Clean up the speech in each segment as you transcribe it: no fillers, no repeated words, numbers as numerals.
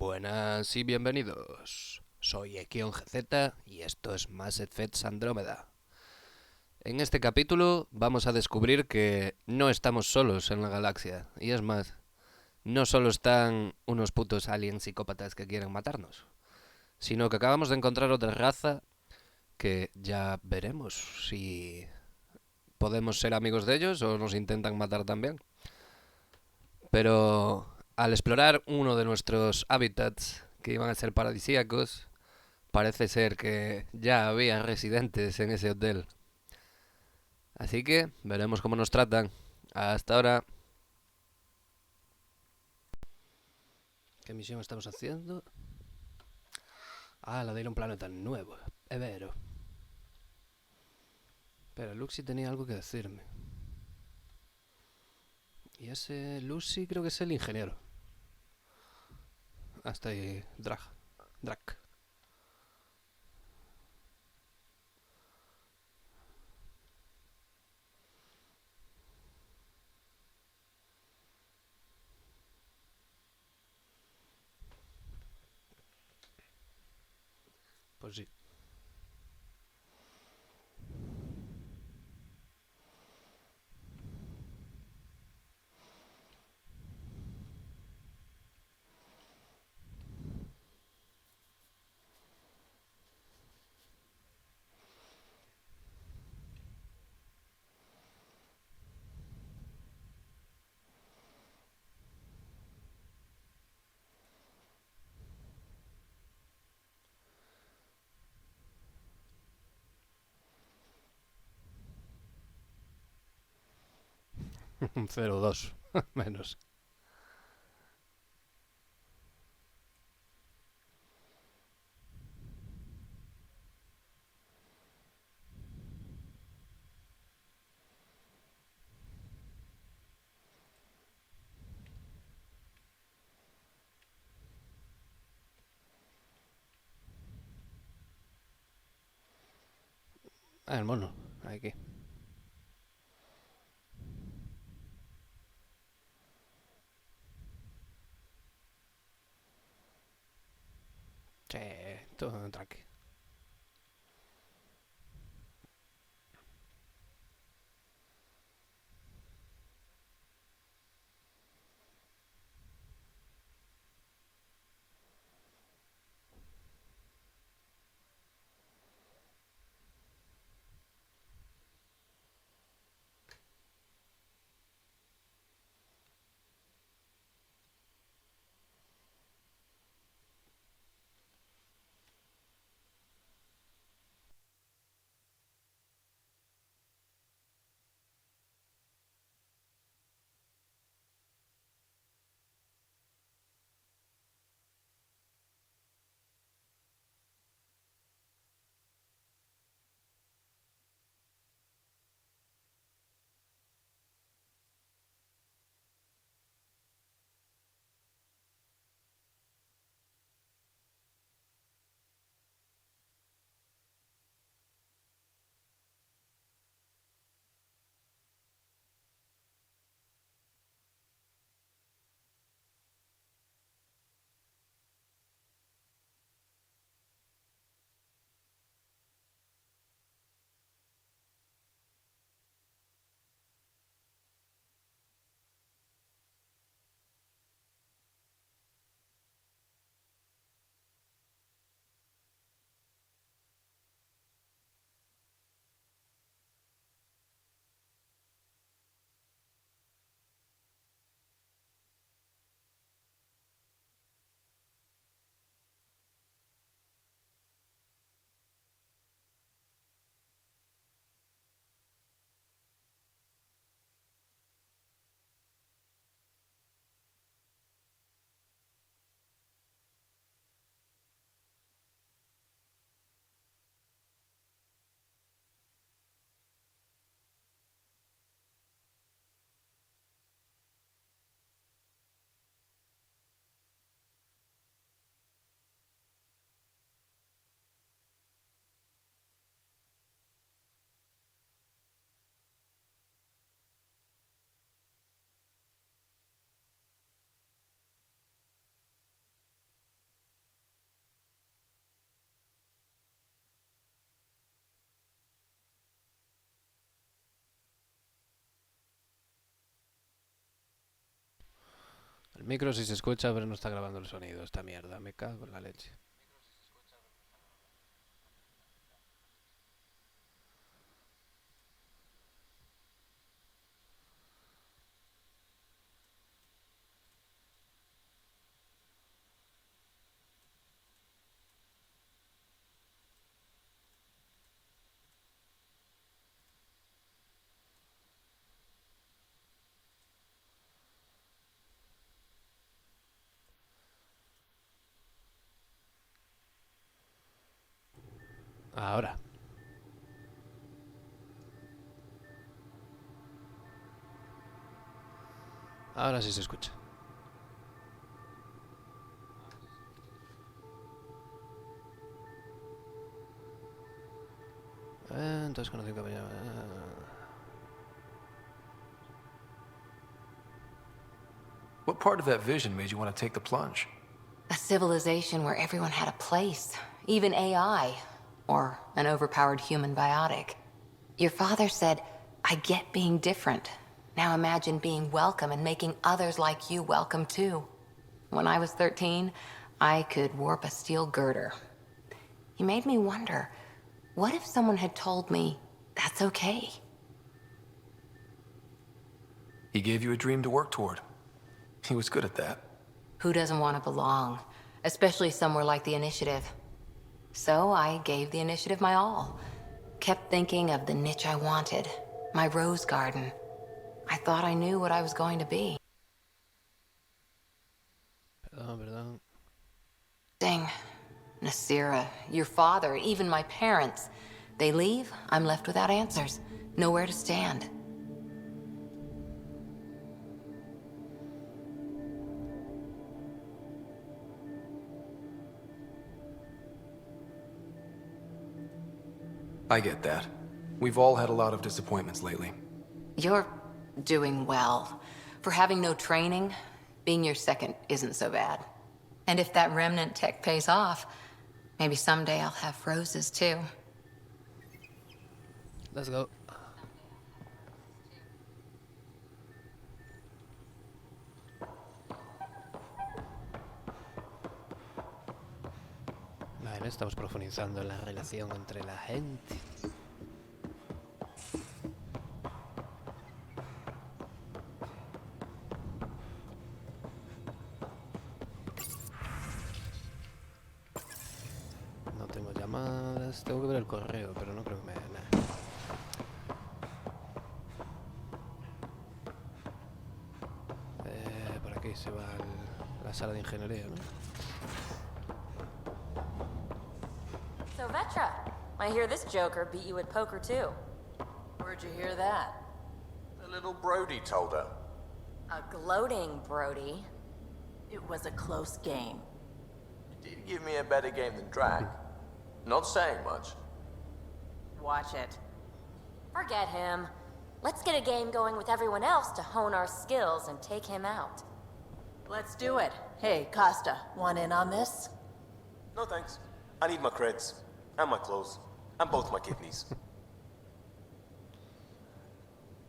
Buenas y bienvenidos. Soy GZ y esto es más Effects Andrómeda. En este capítulo vamos a descubrir que no estamos solos en la galaxia. Y es más, no solo están unos putos aliens psicópatas que quieren matarnos, sino que acabamos de encontrar otra raza que ya veremos si podemos ser amigos de ellos o nos intentan matar también. Pero al explorar uno de nuestros hábitats que iban a ser paradisíacos, parece ser que ya había residentes en ese hotel. Así que veremos cómo nos tratan. Hasta ahora. ¿Qué misión estamos haciendo? La de ir a un planeta nuevo. Es vero. Pero Luxi tenía algo que decirme. Y ese Lucy creo que es el ingeniero. Hasta ahí. Drac. Pues sí. Un 0-2. Menos. El mono. Aquí. Sí, todo tranqui. El micro sí se escucha, pero no está grabando el sonido. Esta mierda, me cago en la leche. Ahora. Ahora sí se escucha. Entonces conocí un compañero. What part of that vision made you want to take the plunge? A civilization where everyone had a place, even AI, or an overpowered human biotic. Your father said, I get being different. Now imagine being welcome and making others like you welcome too. When I was 13, I could warp a steel girder. He made me wonder, what if someone had told me, that's okay? He gave you a dream to work toward. He was good at that. Who doesn't want to belong? Especially somewhere like the Initiative. So I gave the Initiative my all. Kept thinking of the niche I wanted. My rose garden. I thought I knew what I was going to be. Perdón. Dang. Nasira, your father, even my parents. They leave, I'm left without answers. Nowhere to stand. I get that. We've all had a lot of disappointments lately. You're doing well. For having no training, being your second isn't so bad. And if that remnant tech pays off, maybe someday I'll have roses too. Let's go. Vale, estamos profundizando en la relación entre la gente. No tengo llamadas. Tengo que ver el correo, pero no creo que me... Nah. Por aquí se va la sala de ingeniería, ¿no? So Vetra, I hear this joker beat you at poker too. Where'd you hear that? The little Brody told her. A gloating Brody. It was a close game. He did give me a better game than Drag. Not saying much. Watch it. Forget him. Let's get a game going with everyone else to hone our skills and take him out. Let's do it. Hey, Costa, want in on this? No thanks. I need my creds. And my clothes. And both my kidneys.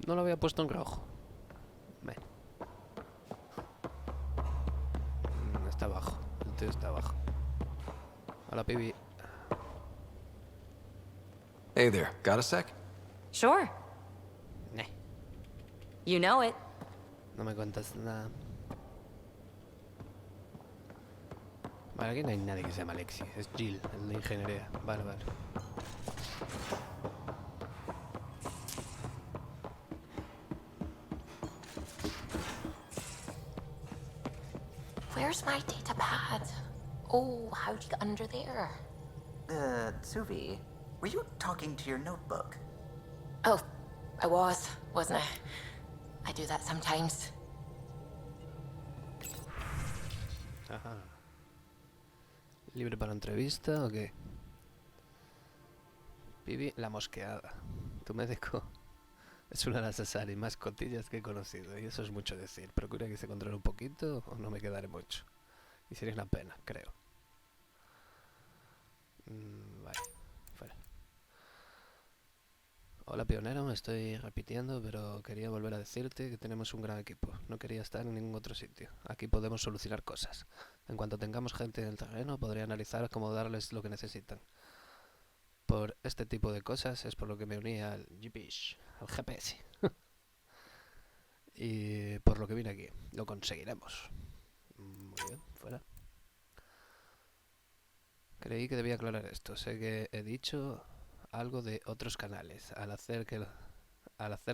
No lo había puesto en rojo. Ven. Está abajo. El tío está abajo. Hola, pibi. Hey there, got a sec? Sure. Nah, You know it. no me cuentas nada. Vale, aquí no hay nadie que se llama Alexi. Es Jill, el de ingeniería. Vale, vale. Where's my data pad? Oh, how'd you get under there? Suvi, were you talking to your notebook? Oh, I wasn't I? I do that sometimes. Ajá. ¿Libre para entrevista o qué? Pibi, la mosqueada. Tu médico es una de las asari más cotillas que he conocido. Y eso es mucho decir. Procura que se controle un poquito o no me quedaré mucho. Y sería una pena, creo. Vale, fuera. Hola pionero, me estoy repitiendo, pero quería volver a decirte que tenemos un gran equipo. No quería estar en ningún otro sitio. Aquí podemos solucionar cosas. En cuanto tengamos gente en el terreno, podré analizar cómo darles lo que necesitan. Por este tipo de cosas es por lo que me uní al GPS. Y por lo que vine aquí. Lo conseguiremos. Muy bien, fuera. Creí que debía aclarar esto. Sé que he dicho algo de otros canales al hacer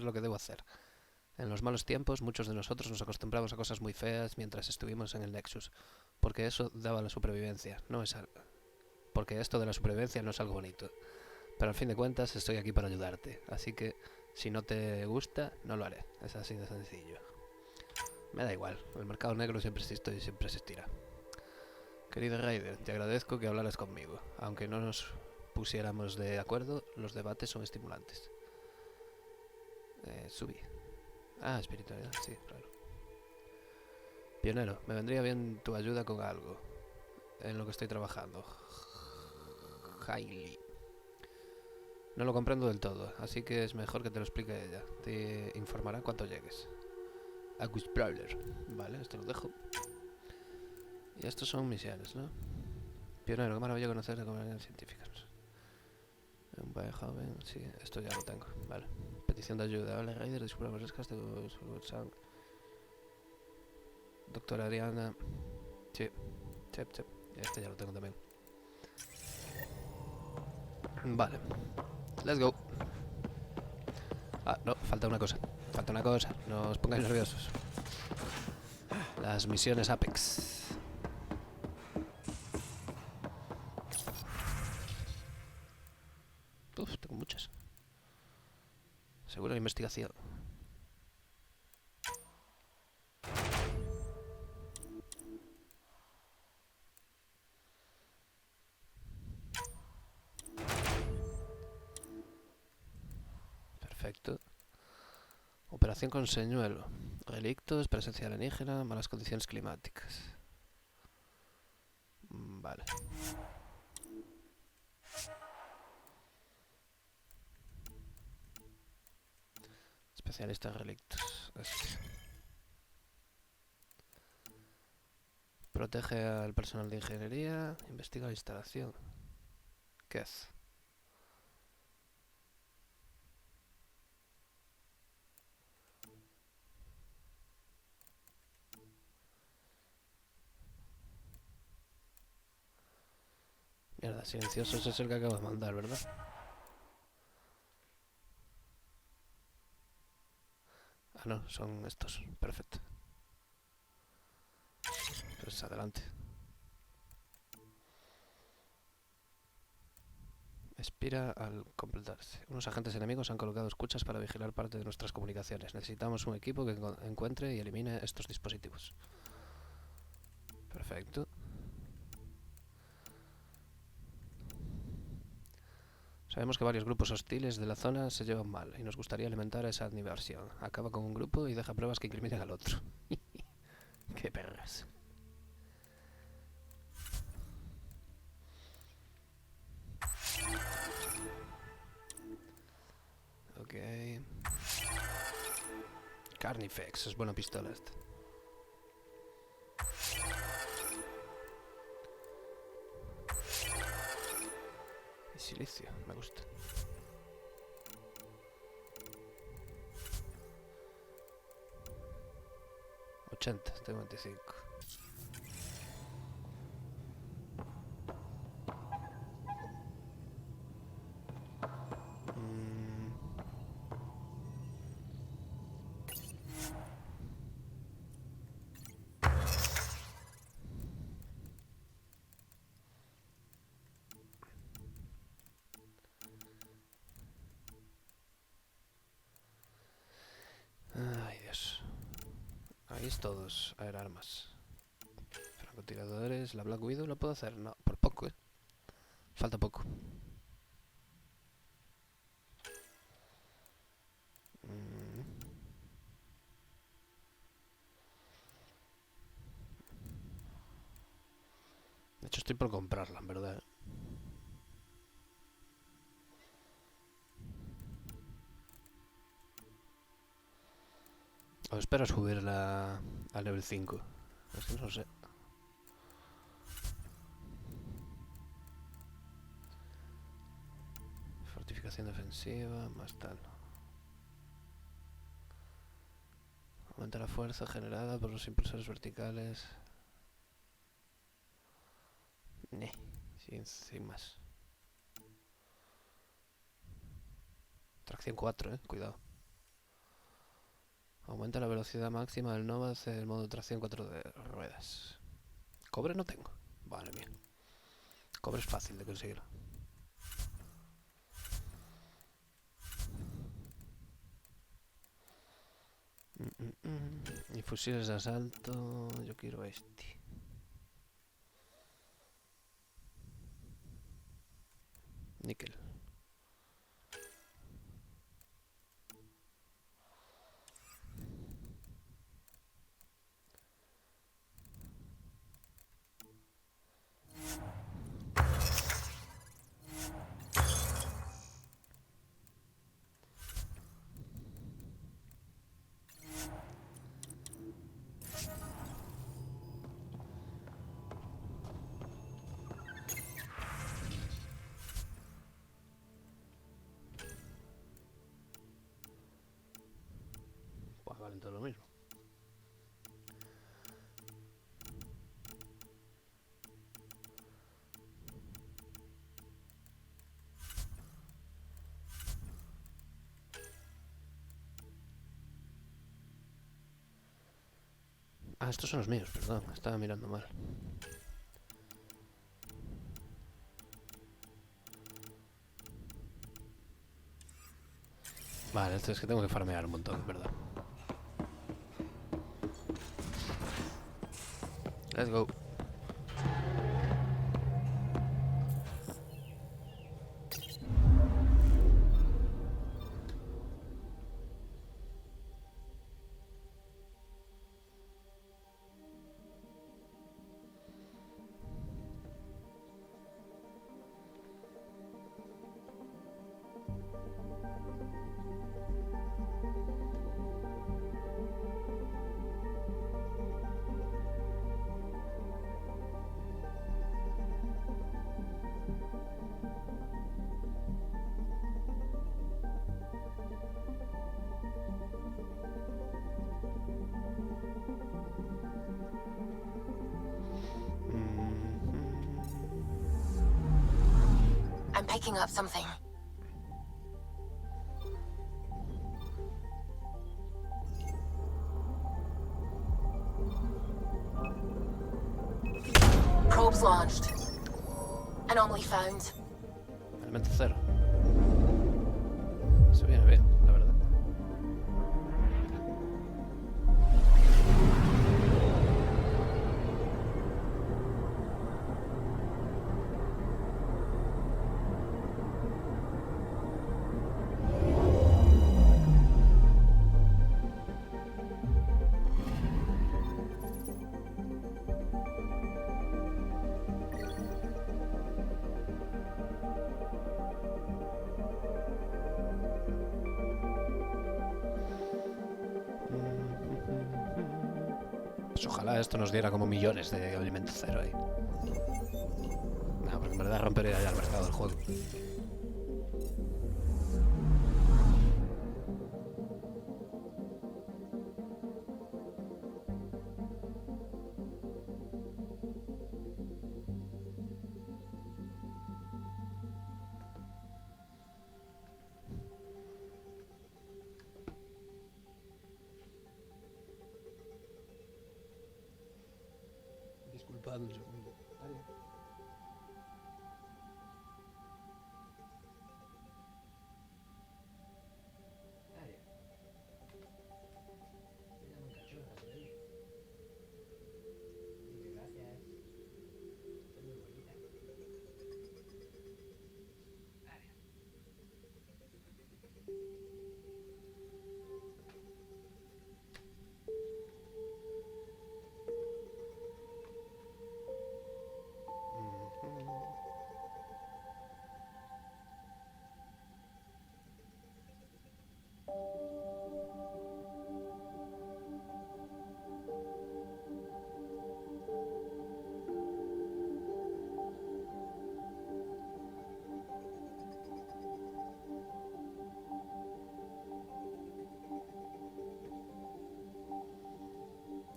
lo que debo hacer. En los malos tiempos, muchos de nosotros nos acostumbramos a cosas muy feas mientras estuvimos en el Nexus, porque eso daba la supervivencia, porque esto de la supervivencia no es algo bonito. Pero al fin de cuentas estoy aquí para ayudarte, así que si no te gusta, no lo haré. Es así de sencillo. Me da igual, el mercado negro siempre existe y siempre existirá. Querido Ryder, te agradezco que hablaras conmigo. Aunque no nos pusiéramos de acuerdo, los debates son estimulantes. Subí. Espiritualidad, sí, claro. Pionero, me vendría bien tu ayuda con algo en lo que estoy trabajando. Hailey. No lo comprendo del todo, así que es mejor que te lo explique ella. Te informará cuando llegues. Agus Brawler. Vale, esto lo dejo. Y estos son misiones, ¿no? Pionero, qué maravilla conocer de comunidades científicas. Un país joven, sí, esto ya lo tengo. Vale. Petición de ayuda. Hola Ryder, disculpa por escasez de su Doctora Ariana. Sí. Este ya lo tengo también. Vale. Let's go. No, falta una cosa. No os pongáis nerviosos. Las misiones Apex. Tengo muchas. Seguro de investigación. Perfecto. Operación con señuelo. Relictos, presencia alienígena, malas condiciones climáticas. Vale. Especialista en relictos. Protege al personal de ingeniería. Investiga la instalación. ¿Qué es? Mierda, silenciosos es el que acabo de mandar, ¿verdad? No, son estos. Perfecto. Pues adelante. Expira al completarse. Unos agentes enemigos han colocado escuchas para vigilar parte de nuestras comunicaciones. Necesitamos un equipo que encuentre y elimine estos dispositivos. Perfecto. Sabemos que varios grupos hostiles de la zona se llevan mal y nos gustaría alimentar esa diversión. Acaba con un grupo y deja pruebas que incriminen al otro. ¡Qué perras! Ok. Carnifex, es buena pistola esta. Y silicio, me gusta. Tengo 25. Ay, Dios. Ahí es todos. A ver, armas. Francotiradores. La Black Widow la puedo hacer. No, por poco, Falta poco. De hecho, estoy por comprarla, en verdad. O espero subirla a level 5. Es que no sé. Fortificación defensiva, más tal. Aumenta la fuerza generada por los impulsores verticales. Sin más. Tracción 4, cuidado. Aumenta la velocidad máxima del Nova hacia el modo tracción 4 de ruedas. Cobre no tengo. Vale, bien. Cobre es fácil de conseguir. Y fusiles de asalto. Yo quiero este. Níquel. Pues valen todo lo mismo. Ah, estos son los míos, perdón, estaba mirando mal. Vale, esto es que tengo que farmear un montón, ¿verdad? Let's go. I'm picking up something. Probes launched. Anomaly found. Elemento 0. Eso viene bien, la verdad. Pues ojalá esto nos diera como millones de elemento 0 ahí. No, porque en verdad rompería ya el mercado del juego. Disculpad un segundo.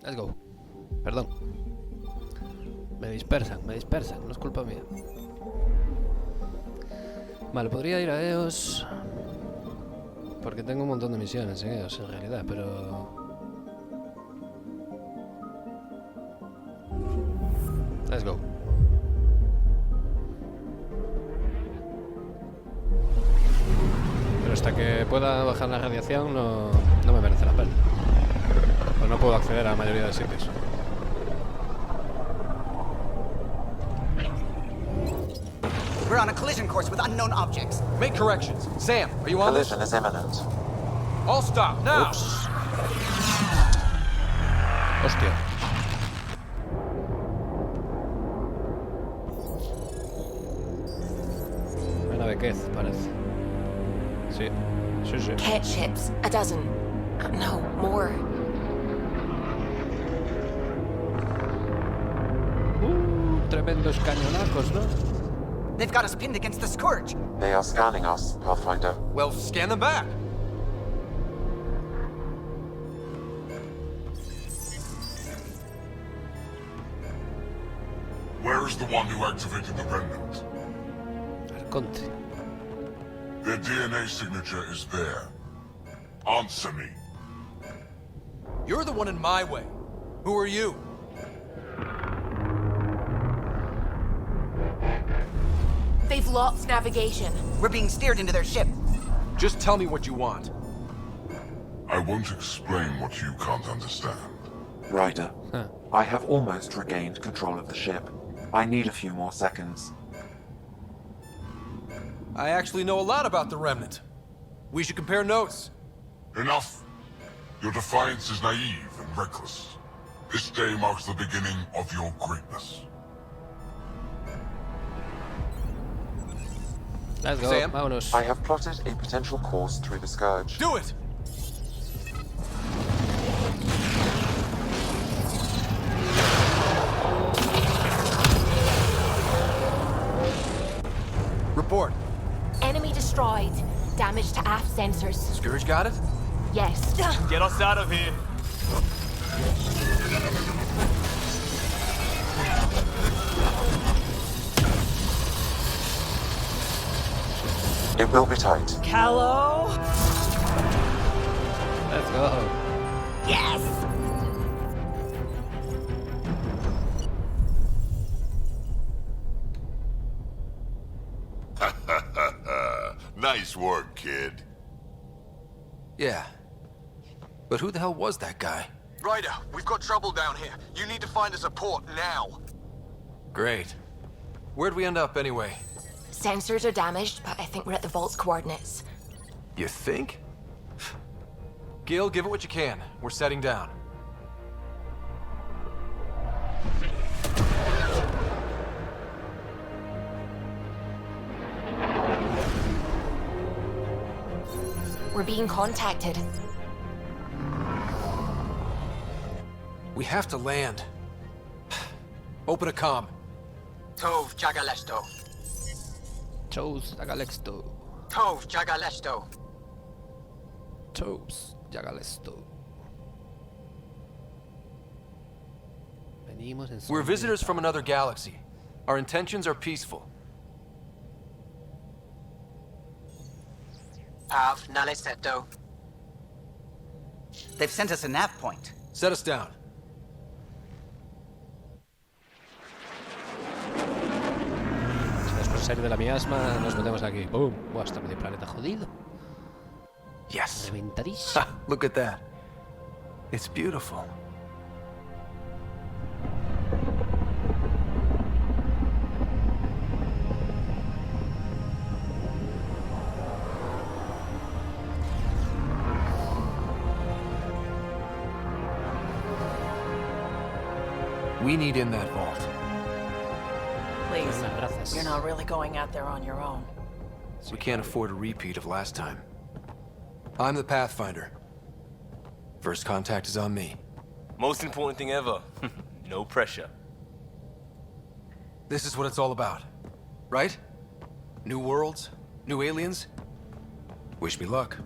Let's go. Perdón. Me dispersan, no es culpa mía. Vale, podría ir a EOS porque tengo un montón de misiones en EOS en realidad, pero... Let's go. Pero hasta que pueda bajar la radiación no me merece la pena. Pues no puedo acceder a la mayoría de sitios. We're on a collision course with unknown objects. Make corrections. Sam, are you on this? Collision is imminent. All stop, now! Ups. Hostia. Una bequez, parece. Sí. Cat ships, a dozen. No, more. Tremendos cañonacos, ¿no? They've got us pinned against the Scourge. They are scanning us, Pathfinder. Well, scan them back. Where is the one who activated the remnant? Arconte. Their DNA signature is there. Answer me. You're the one in my way. Who are you? They've lost navigation. We're being steered into their ship. Just tell me what you want. I won't explain what you can't understand. Ryder, Huh. I have almost regained control of the ship. I need a few more seconds. I actually know a lot about the Remnant. We should compare notes. Enough. Your defiance is naive and reckless. This day marks the beginning of your greatness. Let's go, Sam? vámonos. I have plotted a potential course through the Scourge. Do it! Report. Enemy destroyed. Damage to aft sensors. Scourge got it? Yes. Get us out of here. It will be tight. Hello? Let's go. Yes! Nice work, kid. Yeah. But who the hell was that guy? Ryder, we've got trouble down here. You need to find us a port now. Great. Where'd we end up anyway? Sensors are damaged, but I think we're at the vault's coordinates. You think? Gil, give it what you can. We're setting down. We're being contacted. We have to land. Open a comm. Tov Jagalesto. Chose Jagalesto. Tov Jagalesto. Chose Jagalesto. Venimos en We're visitors from another galaxy. Our intentions are peaceful. Av Naleseto. They've sent us a nav point. Set us down. Después de salir de la miasma, nos metemos aquí. ¡Bum! Buah, está medio planeta jodido. Yes. Reventadísimo. Ha, look at that. It's beautiful. We need in that vault. Please, Las razas. you're not really going out there on your own. We can't afford a repeat of last time. I'm the Pathfinder. First contact is on me. Most important thing ever. No pressure. This is what it's all about, right? New worlds, new aliens. Wish me luck.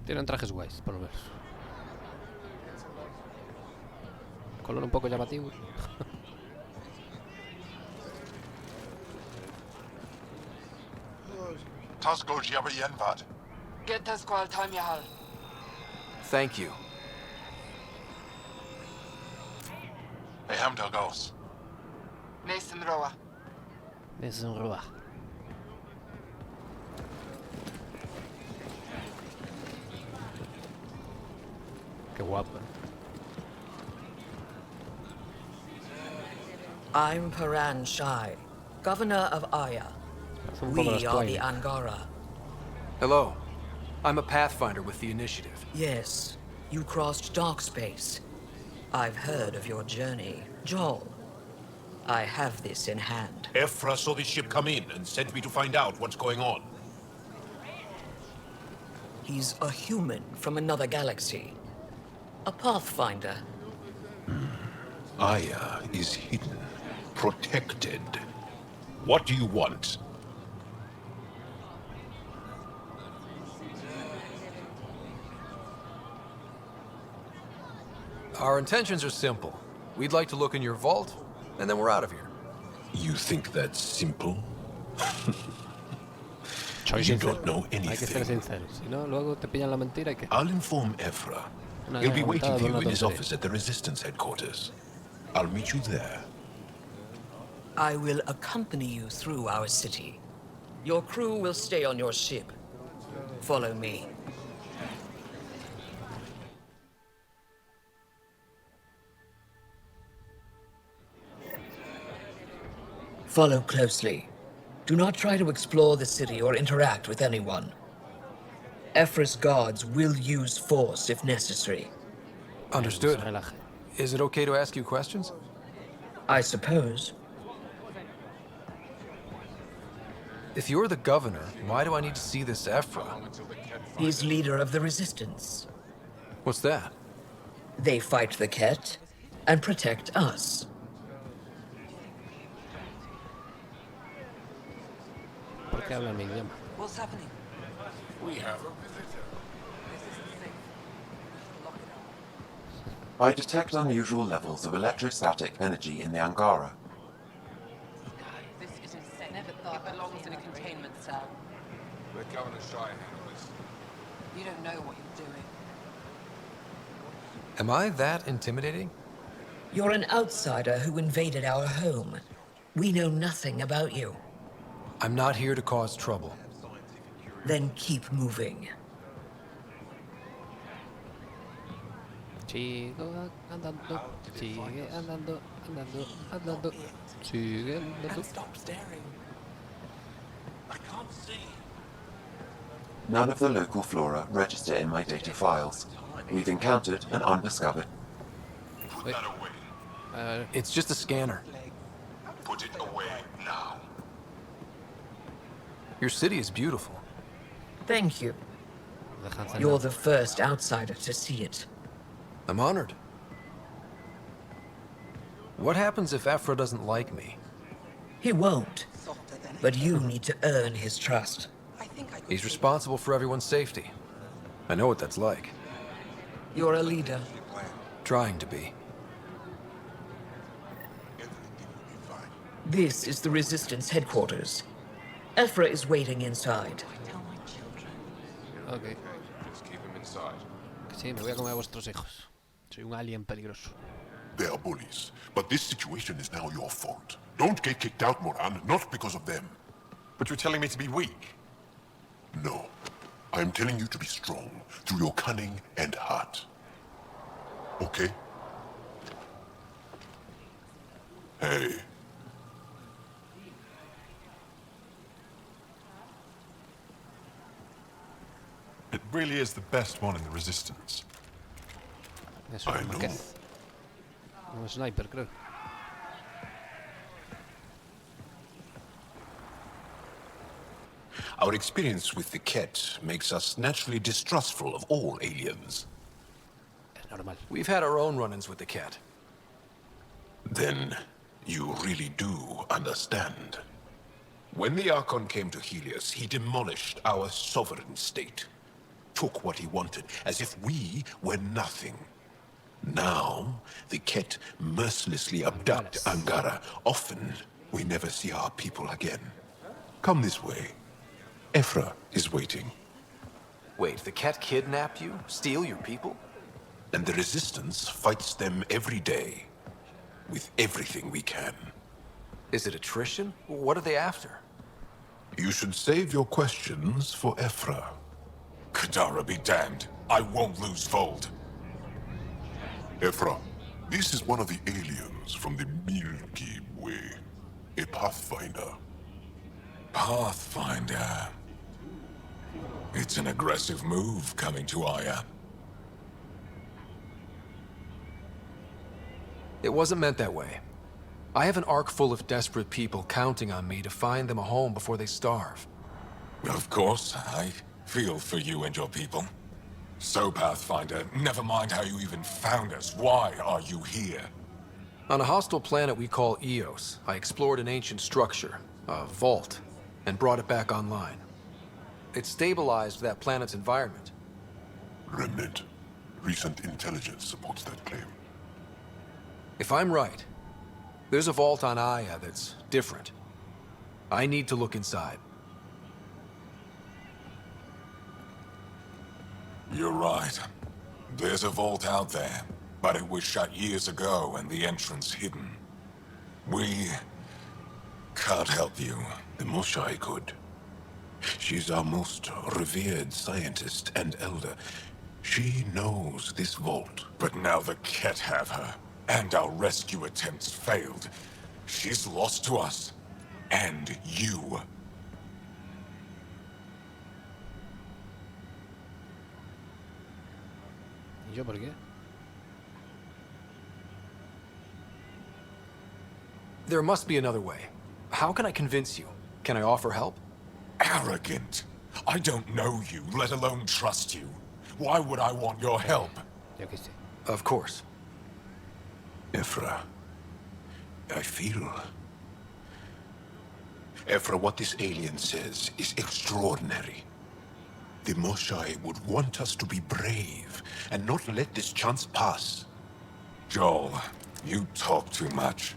Tienen trajes guays, por lo menos. Color un poco llamativo. Thank you. Es un roba. Qué guapo. I'm Paran Shai, governor of Aya. Un poco We los are the Twain. Angara. Hello. I'm a Pathfinder with the Initiative. Yes, you crossed dark space. I've heard of your journey, Joel. I have this in hand. Ephra saw this ship come in and sent me to find out what's going on. He's a human from another galaxy. A Pathfinder. Aya is hidden, protected. What do you want? Our intentions are simple. We'd like to look in your vault, and then we're out of here. You think that's simple? Soy You sincero. don't know Hay que ser anything. sincero. Si no, luego te pillan la mentira y que... I'll inform Ephra. Una He'll be idea waiting montada for por you una in his tontería. office at the Resistance headquarters. I'll meet you there. I will accompany you through our city. Your crew will stay on your ship. Follow me. Follow closely. Do not try to explore the city or interact with anyone. Ephra's guards will use force if necessary. Understood. Se relaje. Is it okay to ask you questions? I suppose. If you're the governor, why do I need to see this Ephra? He's leader of the Resistance. What's that? They fight the Ket and protect us. ¿Por qué hablan mi idioma? What's happening? We have a visitor. I detect unusual levels of electrostatic energy in the Angara. This is insane. Never thought it belongs in a containment cell. Let Governor Shai handle this. You don't know what you're doing. Am I that intimidating? You're an outsider who invaded our home. We know nothing about you. I'm not here to cause trouble. Then keep moving. Sigo andando, sigue andando, andando, andando, sigue andando. Stop staring. I can't see. None of the local flora register in my data files. We've encountered an undiscovered. Put that away. It's just a scanner. Put it away now. Your city is beautiful. Thank you. You're the first outsider to see it. I'm honored. What happens if Ephra doesn't like me? He won't. But you need to earn his trust. He's responsible for everyone's safety. I know what that's like. You're a leader. Trying to be. This is the Resistance headquarters. Ephra is waiting inside. Ok. Just keep him inside. Sí, me voy a comer a vuestros hijos. Soy un alien peligroso. They are bullies, but this situation is now your fault. Don't get kicked out, Moran, not because of them. But you're telling me to be weak? No. I am telling you to be strong through your cunning and heart. Okay? Hey. It really is the best one in the Resistance. Es un maquet. Un sniper, creo. Our experience with the Ket makes us naturally distrustful of all aliens. Es normal. We've had our own run-ins with the cat. Then you really do understand. When the Archon came to Helios, he demolished our sovereign state. took what he wanted, as if we were nothing. Now, the Ket mercilessly abduct Angara. Often, we never see our people again. Come this way. Ephra is waiting. Wait, the Ket kidnapped you? Steal your people? And the Resistance fights them every day. With everything we can. Is it attrition? What are they after? You should save your questions for Ephra. Kadara be damned. I won't lose Fold. Ephra, this is one of the aliens from the Milky Way. A pathfinder. Pathfinder. It's an aggressive move coming to Aya. It wasn't meant that way. I have an ark full of desperate people counting on me to find them a home before they starve. Of course, I feel for you and your people. So, Pathfinder, never mind how you even found us. Why are you here? On a hostile planet we call Eos, I explored an ancient structure, a vault, and brought it back online. It stabilized that planet's environment. Remnant. Recent intelligence supports that claim. If I'm right, there's a vault on Aya that's different. I need to look inside. You're right. There's a vault out there, but it was shut years ago and the entrance hidden. We can't help you. The Moshai could. She's our most revered scientist and elder. She knows this vault. But now the Ket have her, and our rescue attempts failed. She's lost to us, and you. ¿Y yo por qué? There must be another way. How can I convince you? Can I offer help? Arrogant. I don't know you, let alone trust you. Why would I want your help? Yo qué sé. Of course. Ephra, I feel... Ephra, what this alien says is extraordinary. The Moshai would want us to be brave and not let this chance pass. Joel, you talk too much.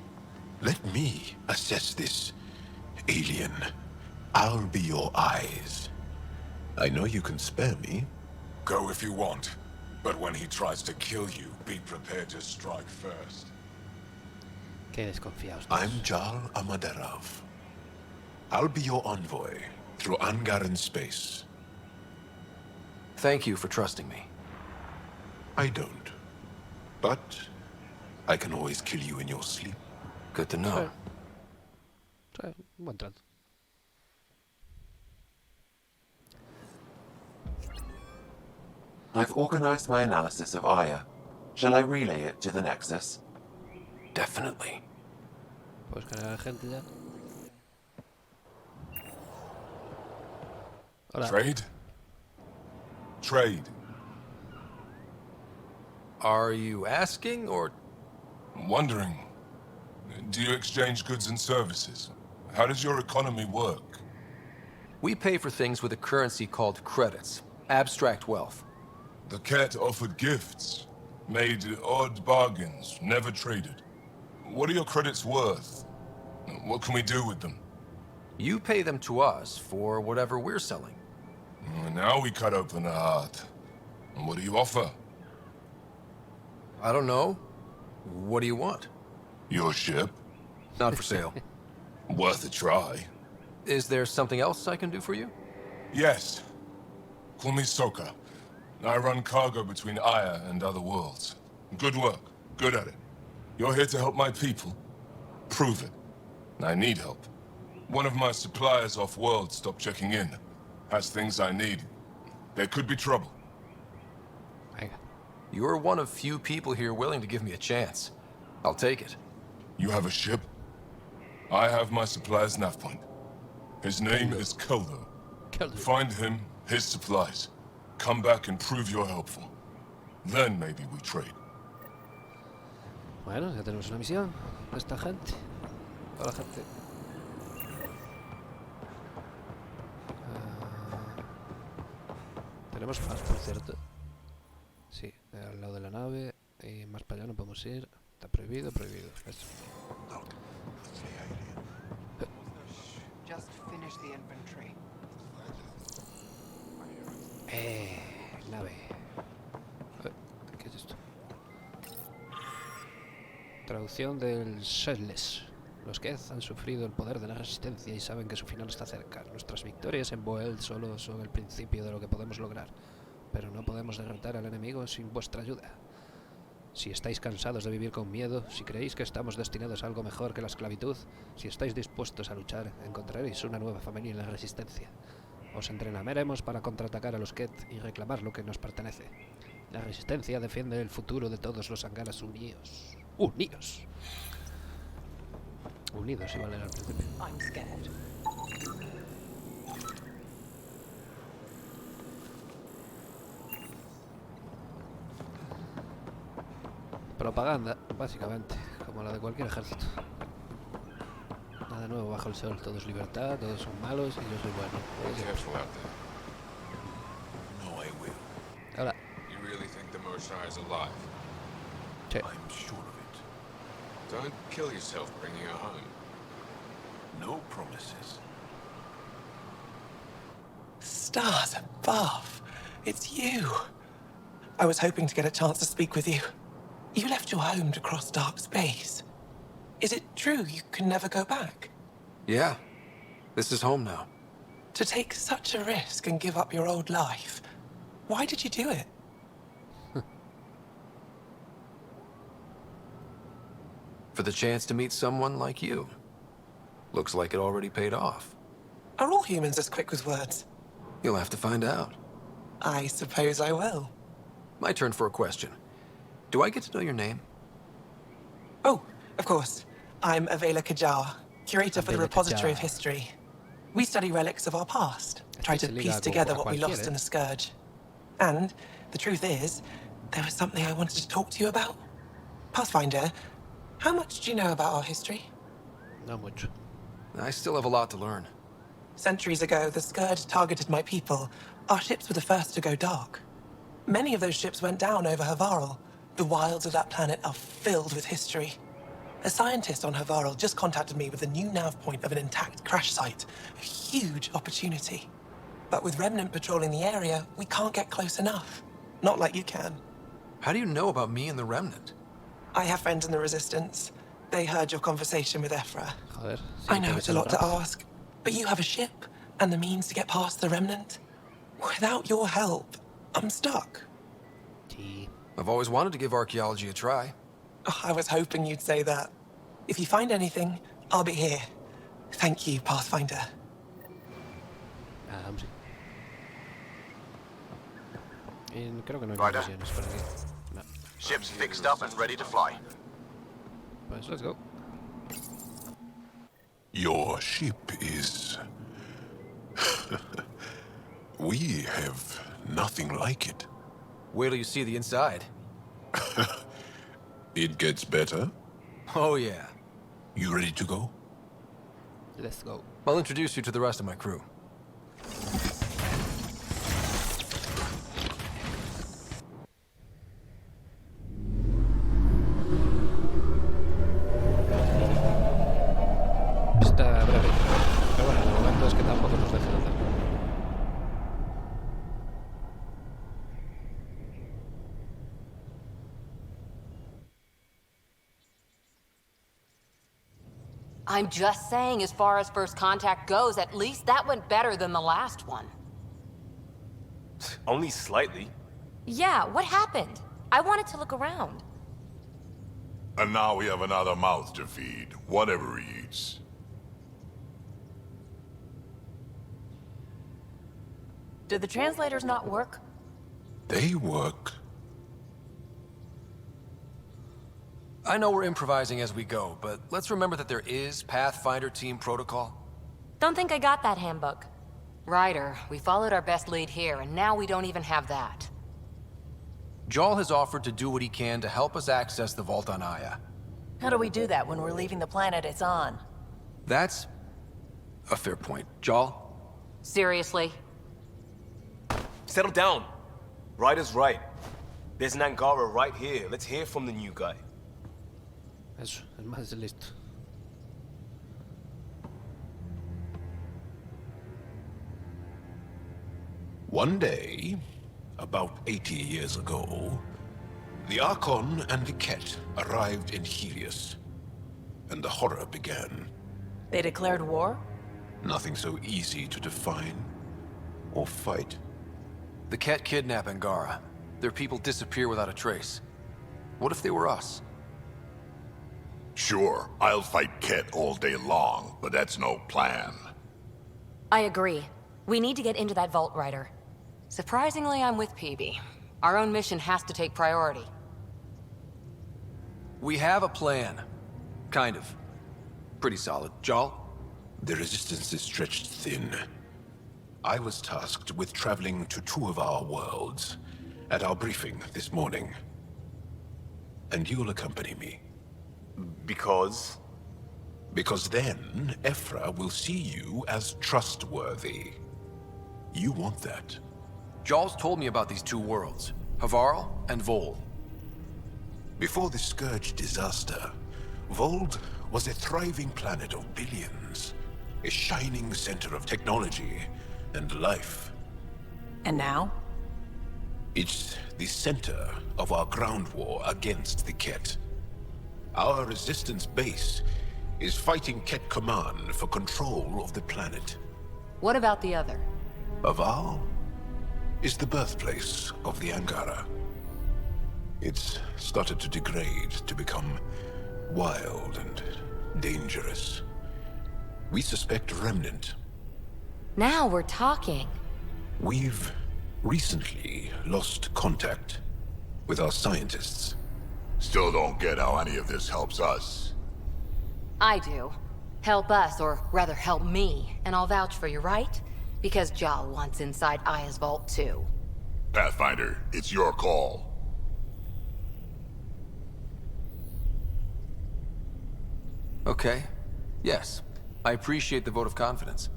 Let me assess this, alien. I'll be your eyes. I know you can spare me. Go if you want, but when he tries to kill you, be prepared to strike first. Qué desconfiados. I'm Jal Amaderov. I'll be your envoy through Angaran space. Thank you for trusting me. I don't. But I can always kill you in your sleep. Good to know. Sí, un buen trato. I've organized my analysis of Aya. Shall I relay it to the Nexus? Definitely. ¿Puedes cargar gente ya? Hola. Trade? Trade. Are you asking or... Wondering. Do you exchange goods and services? How does your economy work? We pay for things with a currency called credits. Abstract wealth. The Ket offered gifts. Made odd bargains, never traded. What are your credits worth? What can we do with them? You pay them to us for whatever we're selling. Now we cut open the heart. What do you offer? I don't know. What do you want? Your ship? Not for sale. Worth a try. Is there something else I can do for you? Yes. Call me Soka. I run cargo between Aya and other worlds. Good work. Good at it. You're here to help my people? Prove it. I need help. One of my suppliers off-world stopped checking in. Has things I need. There could be trouble. You're one of few people here willing to give me a chance. I'll take it. You have a ship? I have my supplier's nav point. His name is Keldo. Find him, his supplies. Come back and prove you're helpful. Then maybe we trade. Bueno, ya tenemos una misión de esta gente. Hola, gente. Tenemos más, por cierto. Sí, al lado de la nave. Y más para allá no podemos ir. Está prohibido, prohibido. Eso. Just finish the inventory. Nave. ¿Qué es esto? Traducción del Shelless. Los Keth han sufrido el poder de la resistencia y saben que su final está cerca. Nuestras victorias en Boel solo son el principio de lo que podemos lograr. Pero no podemos derrotar al enemigo sin vuestra ayuda. Si estáis cansados de vivir con miedo, si creéis que estamos destinados a algo mejor que la esclavitud, si estáis dispuestos a luchar, encontraréis una nueva familia en la resistencia. Os entrenaremos para contraatacar a los Keth y reclamar lo que nos pertenece. La resistencia defiende el futuro de todos los Angaras unidos. ¡Unidos! Unidos iba a leer al principio. I'm scared. Propaganda, básicamente, como la de cualquier ejército. Nada nuevo bajo el sol, todo es libertad, todos son malos y yo soy bueno. No, I will. Hola. You really think the Moshae is alive? Sí. I'm sure of it. Don't kill yourself bringing her home. No promises. Stars above! It's you! I was hoping to get a chance to speak with you. You left your home to cross dark space. Is it true you can never go back? Yeah. This is home now. To take such a risk and give up your old life, why did you do it? For the chance to meet someone like you. Looks like it already paid off. Are all humans as quick with words? You'll have to find out. I suppose I will. My turn for a question. Do I get to know your name? Oh, of course. I'm Avela Kajar, curator for the Repository of History. We study relics of our past, try to piece together what we lost in the Scourge. And, the truth is, there was something I wanted to talk to you about. Pathfinder, how much do you know about our history? Not much. I still have a lot to learn. Centuries ago, the Scourge targeted my people. Our ships were the first to go dark. Many of those ships went down over Havarl. The wilds of that planet are filled with history. A scientist on Havarl just contacted me with a new nav point of an intact crash site. A huge opportunity. But with Remnant patrolling the area, we can't get close enough. Not like you can. How do you know about me and the Remnant? I have friends in the Resistance. They heard your conversation with Ephra. Joder, I know it's a lot to ask, but you have a ship and the means to get past the Remnant. Without your help, I'm stuck. I've always wanted to give archaeology a try. Oh, I was hoping you'd say that. If you find anything, I'll be here. Thank you, Pathfinder. Sí. Creo que no hay Ryder. misiones por aquí. No. Ship's fixed up and ready to fly. Pues let's go. Your ship is... We have nothing like it. Wait till you see the inside. It gets better. Oh, yeah. You ready to go? Let's go. I'll introduce you to the rest of my crew. Está breve. Pero bueno, el momento es que tampoco nos deja de hacer. I'm just saying, as far as first contact goes, at least that went better than the last one. Only slightly. Yeah, what happened? I wanted to look around. And now we have another mouth to feed, whatever he eats. Did the translators not work? They work. I know we're improvising as we go, but let's remember that there is Pathfinder team protocol. Don't think I got that handbook. Ryder, we followed our best lead here, and now we don't even have that. Jarl has offered to do what he can to help us access the vault on Aya. How do we do that when we're leaving the planet it's on? That's a fair point. Jarl? Seriously? Settle down. Ryder's right. There's an Angara right here. Let's hear from the new guy. Eso, el más listo. One day, about 80 years ago, the Archon and the Ket arrived in Helios, and the horror began. They declared war? Nothing so easy to define or fight. The Ket kidnap Angara. Their people disappear without a trace. What if they were us? Sure, I'll fight Ket all day long, but that's no plan. I agree. We need to get into that vault, Ryder. Surprisingly, I'm with PB. Our own mission has to take priority. We have a plan. Kind of. Pretty solid. Jal? The resistance is stretched thin. I was tasked with traveling to 2 of our worlds at our briefing this morning. And you'll accompany me. Because? Because then, Ephra will see you as trustworthy. You want that. Jal's told me about these 2 worlds, Havarl and Vol. Before the Scourge disaster, Vold was a thriving planet of billions, a shining center of technology and life. And now? It's the center of our ground war against the Ket. Our resistance base is fighting Ket Command for control of the planet. What about the other? Havarl is the birthplace of the Angara. It's started to degrade, to become wild and dangerous. We suspect Remnant. Now we're talking. We've recently lost contact with our scientists. Still don't get how any of this helps us. I do. Help us, or rather help me, and I'll vouch for you, right? Because Jal wants inside Aya's vault too. Pathfinder, it's your call. Okay. Yes. I appreciate the vote of confidence.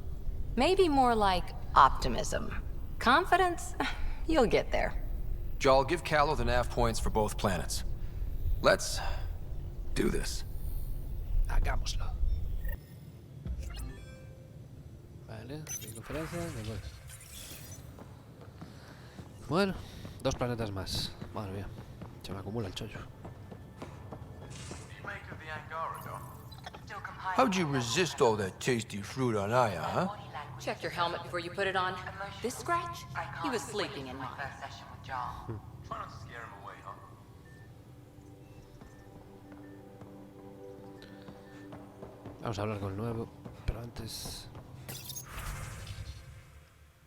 Maybe more like optimism. Confidence? You'll get there. Jal, give Callow the nav points for both planets. Let's do this. Hagámoslo. Vale, conferencia, de acuerdo. Bueno, 2 planetas más. Madre mía, se me acumula el chollo. How'd you resist all that tasty fruit on Aya, huh? Check your helmet before you put it on. This scratch? He was sleeping in mine. Vamos a hablar con el nuevo, pero antes...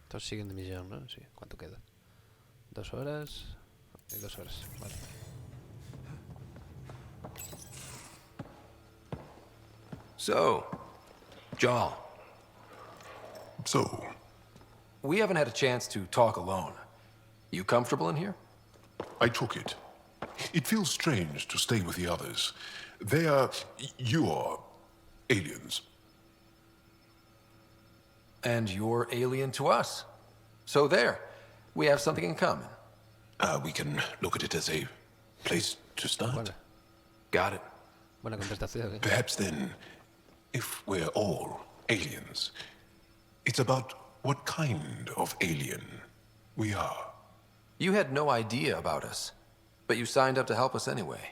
Estos siguen de misión, ¿no? Sí, ¿cuánto queda? 2 horas... y 2 horas, vale. So, Jal. So? We haven't had a chance to talk alone. You comfortable in here? I took it. It feels strange to stay with the others. They are... you're... aliens. And you're alien to us. So there. We have something in common. We can look at it as a place to start. Vale. Got it. Buena contestación, ¿eh? Perhaps then, if we're all aliens, it's about what kind of alien we are. You had no idea about us, but you signed up to help us anyway.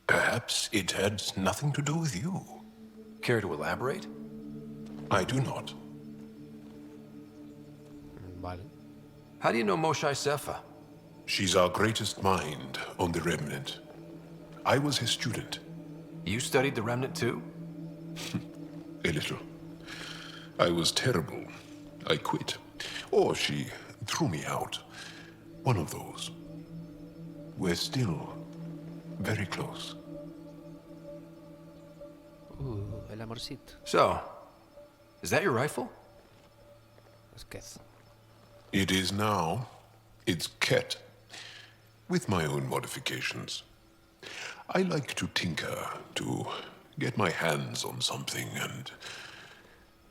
Perhaps it had nothing to do with you. Care to elaborate? I do not. Vale. How do you know Moshae Sefa? She's our greatest mind on the Remnant. I was his student. You studied the Remnant too? A little. I was terrible. I quit. Or she threw me out. One of those. We're still very close. El amorcito. So, is that your rifle? Es que es. It is now. It's Ket. With my own modifications. I like to tinker, to get my hands on something and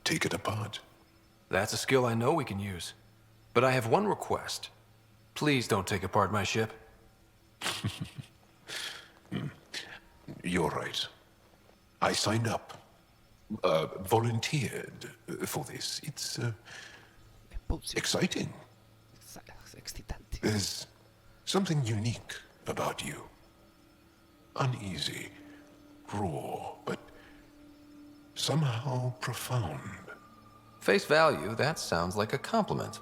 take it apart. That's a skill I know we can use. But I have one request. Please don't take apart my ship. You're right. I signed up. Volunteered for this. It's exciting. Excitante. There's something unique about you. Uneasy, raw, but somehow profound. Face value, that sounds like a compliment.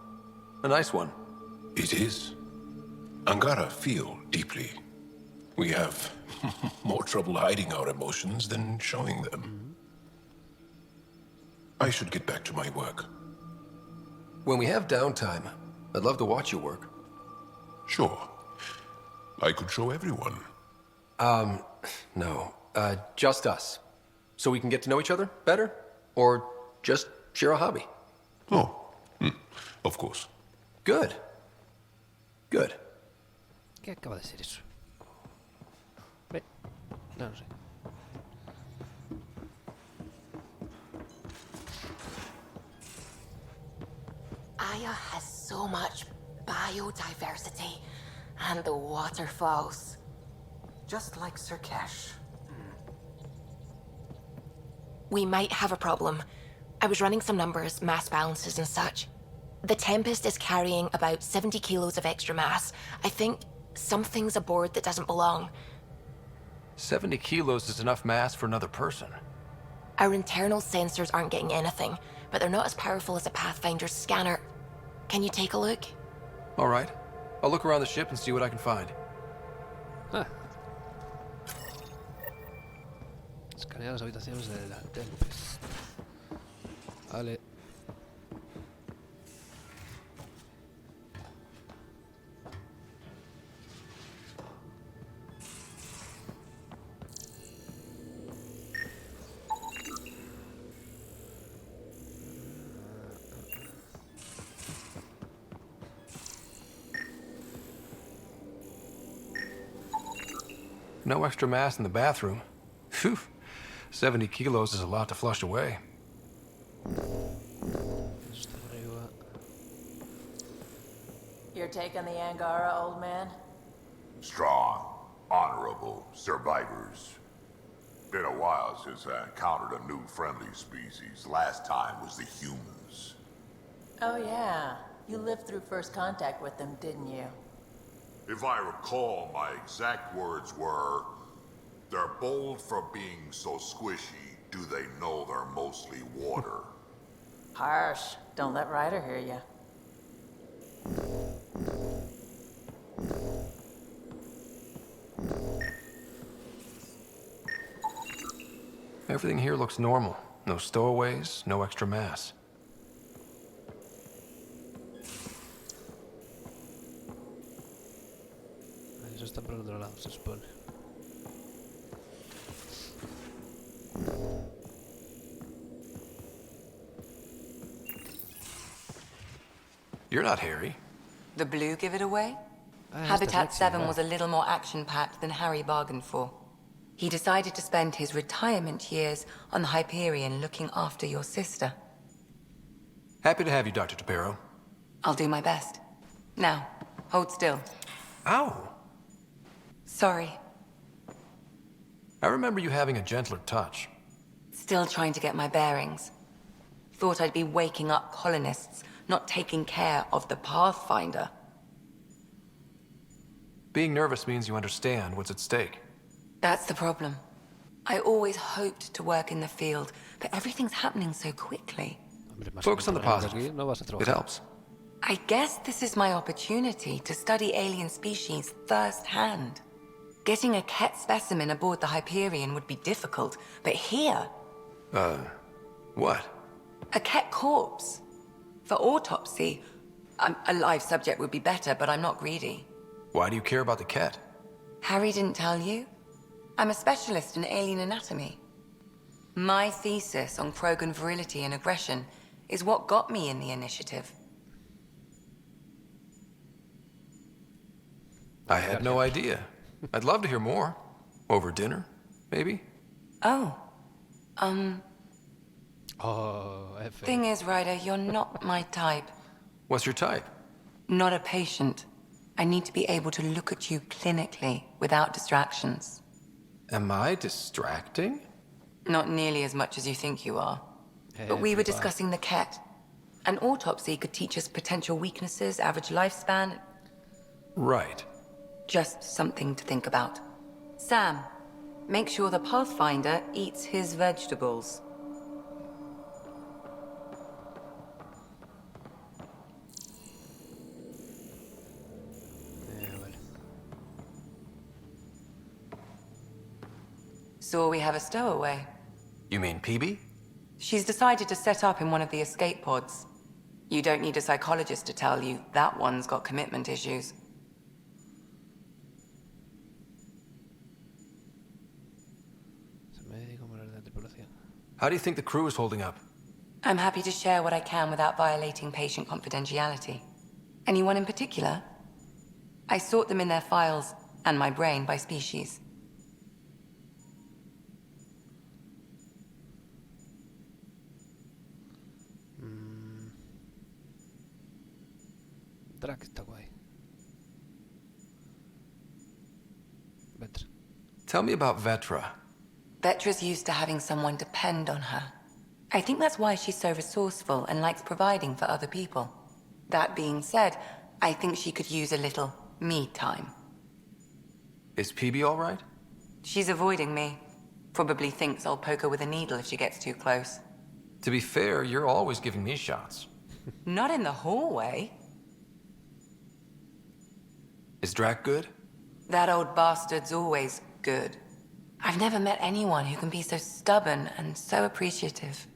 A nice one. It is. Angara feel deeply. We have more trouble hiding our emotions than showing them. I should get back to my work. When we have downtime, I'd love to watch you work. Sure. I could show everyone. No. Just us. So we can get to know each other better? Or just share a hobby? Oh, of course. Good. Good. ¿Qué acaba de ser eso? Ve. No lo sé. Aya has so much biodiversity and the waterfalls. Just like Sirkesh. We might have a problem. I was running some numbers, mass balances and such. The Tempest is carrying about 70 kilos of extra mass. I think something's aboard that doesn't belong. 70 kilos is enough mass for another person. Our internal sensors aren't getting anything, but they're not as powerful as a Pathfinder's scanner. Can you take a look? All right. I'll look around the ship and see what I can find. Ah. Escanea las habitaciones de la Tempest. Vale. No extra mass in the bathroom. Phew. 70 kilos is a lot to flush away. You're taking the Angara, old man? Strong, honorable survivors. Been a while since I encountered a new friendly species. Last time was the humans. Oh yeah. You lived through first contact with them, didn't you? If I recall, my exact words were, "They're bold for being so squishy. Do they know they're mostly water?" Harsh. Don't let Ryder hear you. Everything here looks normal. No stowaways, no extra mass. Eso está por el otro lado, se supone. You're not Harry. The blue give it away? Ah, Habitat esta 7 Lactea, was a little more action-packed than Harry bargained for. He decided to spend his retirement years on the Hyperion looking after your sister. Happy to have you, Dr. Tapero. I'll do my best. Now, hold still. Ow! Sorry. I remember you having a gentler touch. Still trying to get my bearings. Thought I'd be waking up colonists, not taking care of the Pathfinder. Being nervous means you understand what's at stake. That's the problem. I always hoped to work in the field, but everything's happening so quickly. Focus on the positive. It helps. I guess this is my opportunity to study alien species firsthand. Getting a Ket specimen aboard the Hyperion would be difficult, but here... What? A Ket corpse. For autopsy, a live subject would be better, but I'm not greedy. Why do you care about the Ket? Harry didn't tell you? I'm a specialist in alien anatomy. My thesis on Krogan virility and aggression is what got me in the initiative. I had no idea. I'd love to hear more. Over dinner, maybe? Oh. Oh, Thing is, Ryder, you're not my type. What's your type? Not a patient. I need to be able to look at you clinically without distractions. Am I distracting? Not nearly as much as you think you are. But we were discussing the ket. An autopsy could teach us potential weaknesses, average lifespan. Right. Just something to think about. Sam, make sure the Pathfinder eats his vegetables. So we have a stowaway. You mean PB? She's decided to set up in one of the escape pods. You don't need a psychologist to tell you that one's got commitment issues. How do you think the crew is holding up? I'm happy to share what I can without violating patient confidentiality. Anyone in particular? I sort them in their files and my brain by species. Drac está guay. Vetra. Tell me about Vetra. Vetra's used to having someone depend on her. I think that's why she's so resourceful and likes providing for other people. That being said, I think she could use a little me time. Is PB all right? She's avoiding me. Probably thinks I'll poke her with a needle if she gets too close. To be fair, you're always giving me shots. Not in the hallway. Is Drac good? That old bastard's always good. I've never met anyone who can be so stubborn and so appreciative.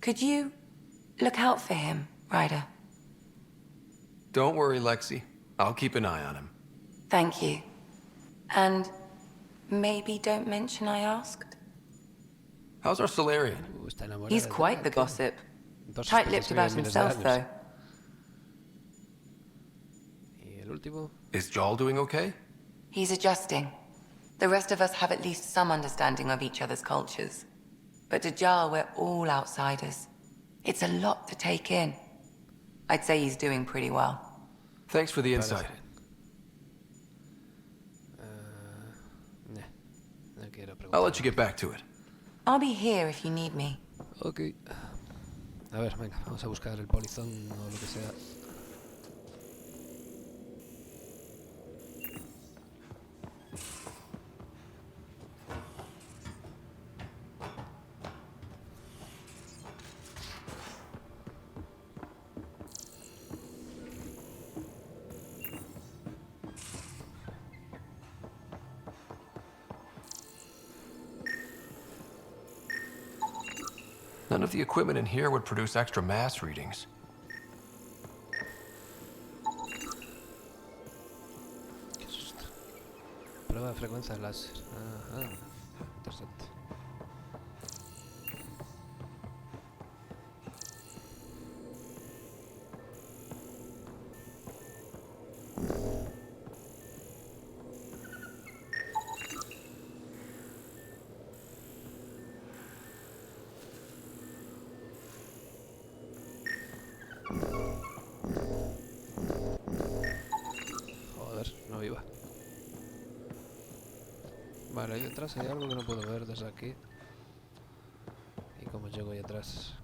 Could you look out for him, Ryder? Don't worry, Lexi. I'll keep an eye on him. Thank you. And maybe don't mention I asked. How's our Solarian? He's quite the gossip. Tight-lipped about himself, though. Is Jal doing okay? He's adjusting. The rest of us have at least some understanding of each other's cultures. But to Jal, we're all outsiders. It's a lot to take in. I'd say he's doing pretty well. Thanks for the insight. I'll let you get back to it. I'll be here if you need me. Ok. A ver, venga, vamos a buscar el polizón o lo que sea. None of the equipment in here would produce extra mass readings. ¿Qué es esto? Prueba de frecuencia láser. Ajá. Interesante. Vale, ahí detrás hay algo que no puedo ver desde aquí. ¿Y cómo llego ahí atrás?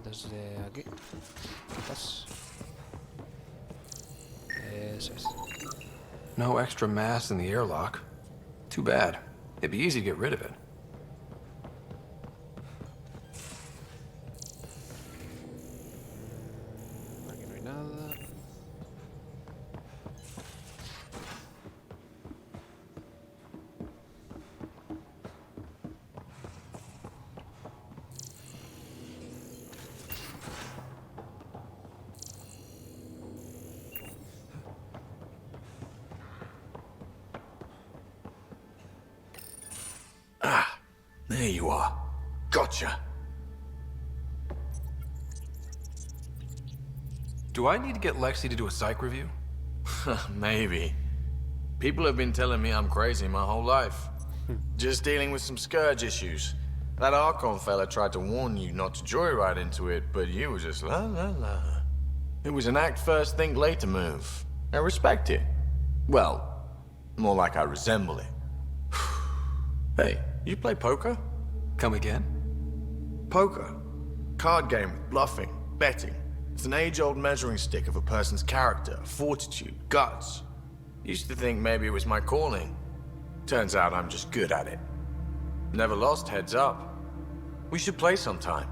Desde aquí. Quizás. Eso es. No extra mass in the airlock. Too bad. It'd be easy to get rid of it. Aquí no hay nada. There you are. Gotcha. Do I need to get Lexi to do a psych review? Maybe. People have been telling me I'm crazy my whole life. Just dealing with some scourge issues. That Archon fella tried to warn you not to joyride into it, but you were just la la la. It was an act first, think later move. I respect it. Well, more like I resemble it. Hey, you play poker? Come again? Poker. Card game with bluffing, betting. It's an age-old measuring stick of a person's character, fortitude, guts. Used to think maybe it was my calling. Turns out I'm just good at it. Never lost heads up. We should play sometime.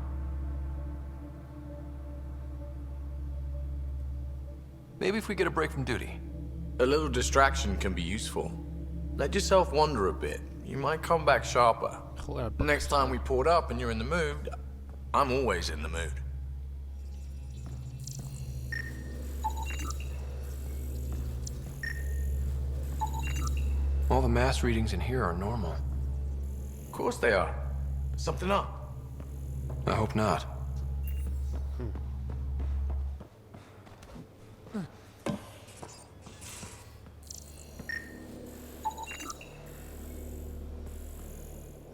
Maybe if we get a break from duty. A little distraction can be useful. Let yourself wander a bit. You might come back sharper. Next time we port up and you're in the mood, I'm always in the mood. All the mass readings in here are normal. Of course they are. Something up? I hope not.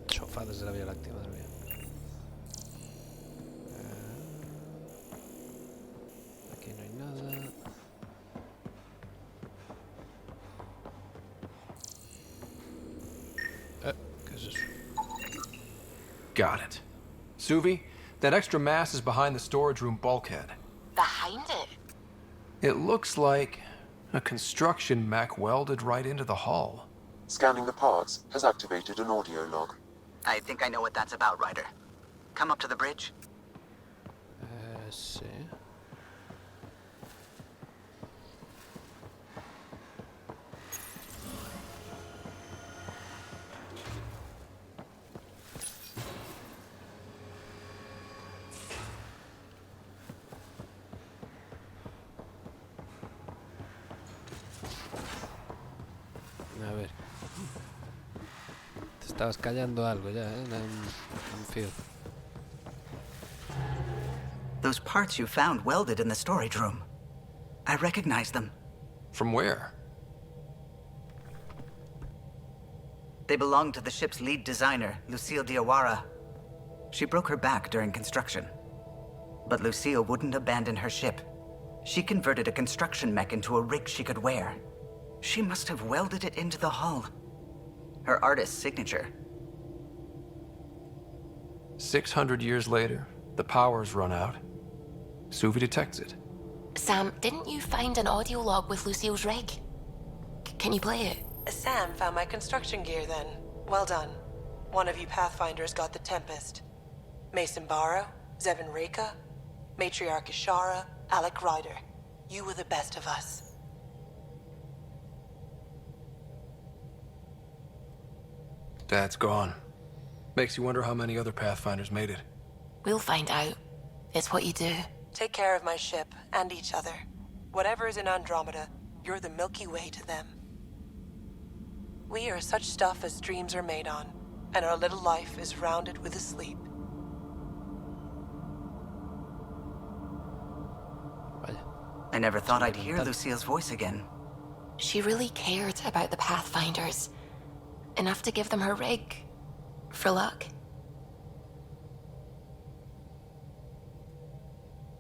Sofá desde la Vía Láctea, madre mía. Aquí no hay nada. ¿Qué es eso? Got it. Suvi, that extra mass is behind the storage room bulkhead. Behind it? It looks like a construction mech welded right into the hull. Scanning the parts has activated an audio log. I think I know what that's about, Ryder. Come up to the bridge. Sí. A ver. Te estabas callando algo ya, ¿eh? I'm feel. Those parts you found welded in the storage room. I recognize them. From where? They belong to the ship's lead designer, Lucille Diawara. She broke her back during construction. But Lucille wouldn't abandon her ship. She converted a construction mech into a rig she could wear. She must have welded it into the hull. Her artist's signature. 600 years later, the power's run out. Suvi detects it. Sam, didn't you find an audio log with Lucille's rig? Can you play it? Sam found my construction gear then. Well done. One of you Pathfinders got the Tempest. Mason Barrow, Zevin Reka, Matriarch Ishara, Alec Ryder. You were the best of us. Dad's gone. Makes you wonder how many other Pathfinders made it. We'll find out. It's what you do. Take care of my ship and each other. Whatever is in Andromeda, you're the Milky Way to them. We are such stuff as dreams are made on, and our little life is rounded with a sleep. I never thought I'd hear Lucille's voice again. She really cared about the Pathfinders. Enough to give them her rig. For luck.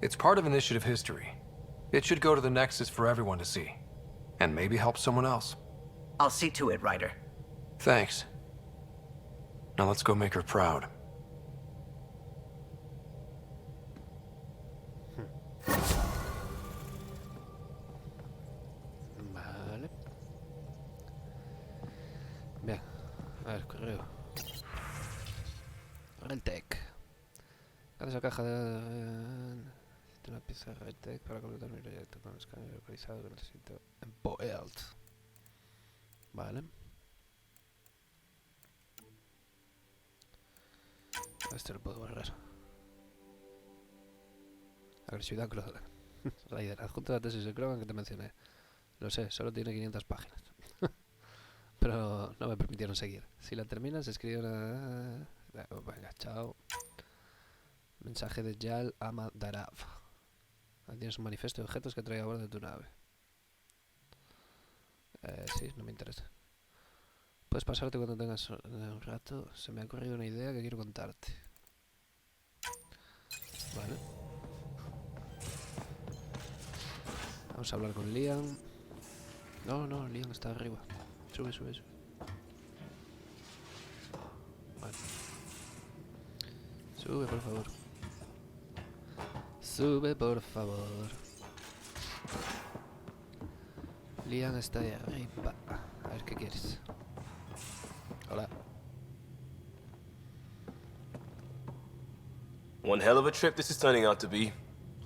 It's part of initiative history. It should go to the Nexus for everyone to see. And maybe help someone else. I'll see to it, Ryder. Thanks. Now let's go make her proud. Vale. Bien. A ver, correo. Realtech. Esa caja de una pieza de Realtech para completar mi proyecto con el escáner localizado que necesito en Poelt. Vale. Este lo puedo borrar. Agresividad cruda. Ryder, adjunto la tesis de Krogan que te mencioné. Lo sé, solo tiene 500 páginas. Pero no me permitieron seguir. Si la terminas, escribe una... Venga, chao. Mensaje de Yal Amadarav. Tienes un manifiesto de objetos que trae a bordo de tu nave. Sí, no me interesa. Puedes pasarte cuando tengas un rato. Se me ha ocurrido una idea que quiero contarte. Vale. Vamos a hablar con Liam. No, Liam está arriba. Sube. Vale. Sube, por favor. Sube, por favor. Liam está ahí arriba. A ver, ¿qué quieres? Hola. One hell of a trip this is turning out to be.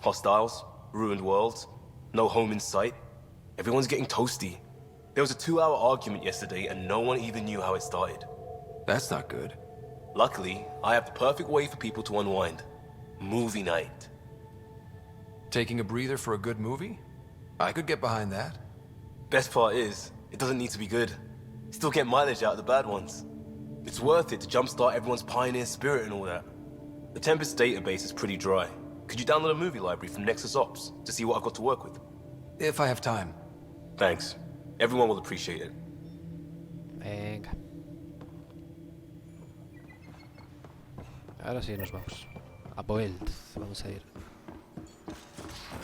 Hostiles, ruined worlds, no home in sight. Everyone's getting toasty. There was a 2-hour argument yesterday and no one even knew how it started. That's not good. Luckily, I have the perfect way for people to unwind. Movie night. Taking a breather for a good movie? I could get behind that. Best part is, it doesn't need to be good. Still get mileage out of the bad ones. It's worth it to jumpstart everyone's pioneer spirit and all that. The Tempest database is pretty dry. Could you download a movie library from Nexus Ops to see what I've got to work with? If I have time. Thanks. Everyone will appreciate it. Venga. Ahora sí nos vamos. A Poelt vamos a ir.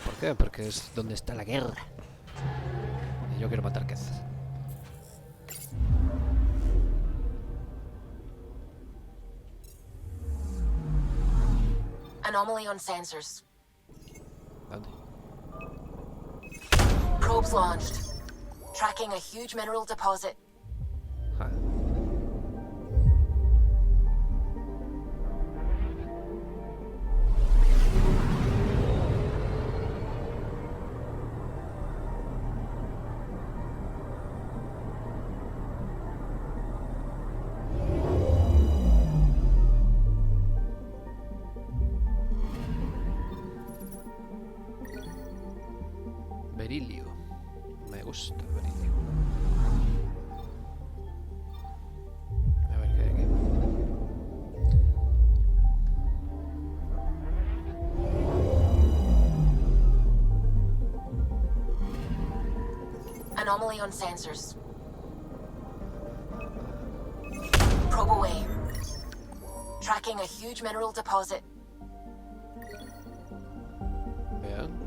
¿Por qué? Porque es donde está la guerra. Y yo quiero matar Kez. Anomaly on sensors. ¿Dónde? Probes launched. Tracking a huge mineral deposit. Ah. Berilio. Me gusta el berilio. A ver qué hay aquí. Anomaly on sensors. Probe away. Tracking a huge mineral deposit. Vean.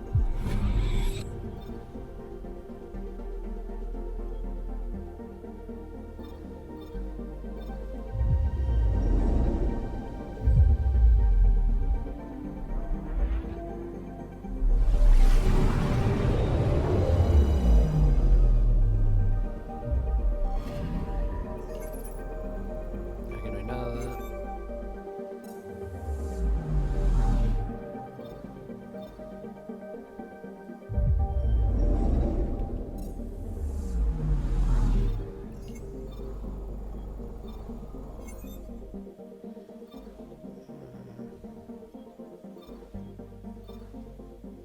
Aquí no hay nada.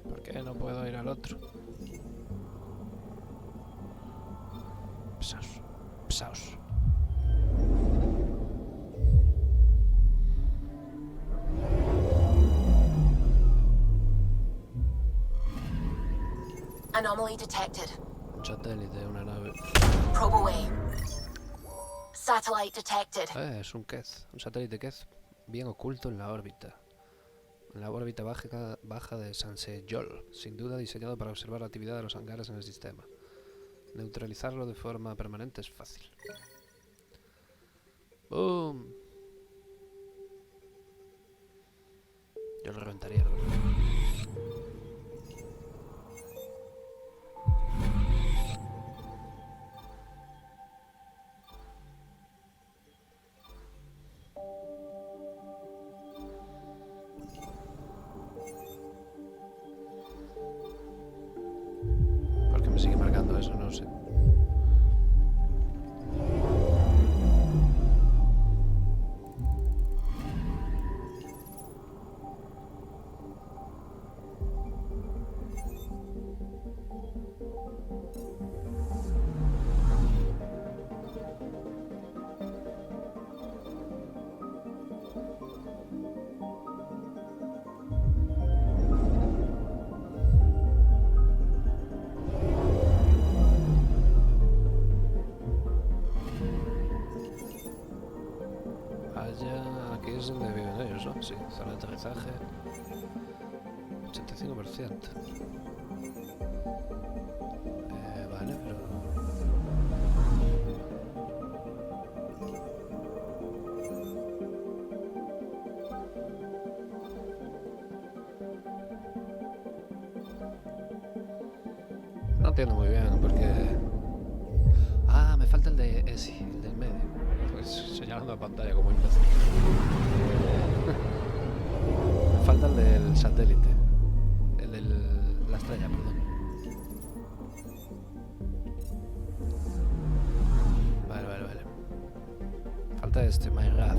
¿Por qué no puedo ir al otro? Pesaos. Pesaos. Anomaly detected. Un satélite, una nave. Probe away. Satellite detected. Es un Kez. Un satélite Kez bien oculto en la órbita. En la órbita baja de Sansejol. Sin duda diseñado para observar la actividad de los hangares en el sistema. Neutralizarlo de forma permanente es fácil. ¡Boom! Yo lo reventaría, ¿no? ¿Por qué me sigue marcando eso? No sé. Allá, aquí es donde viven ellos, ¿no? Sí, zona de aterrizaje. 85%. repartiendo muy bien, porque... Ah, me falta el de ese, el del medio. Pues señalando la pantalla como imbécil. Me falta el del satélite. El de la estrella, perdón. Vale. Falta este, My Rap.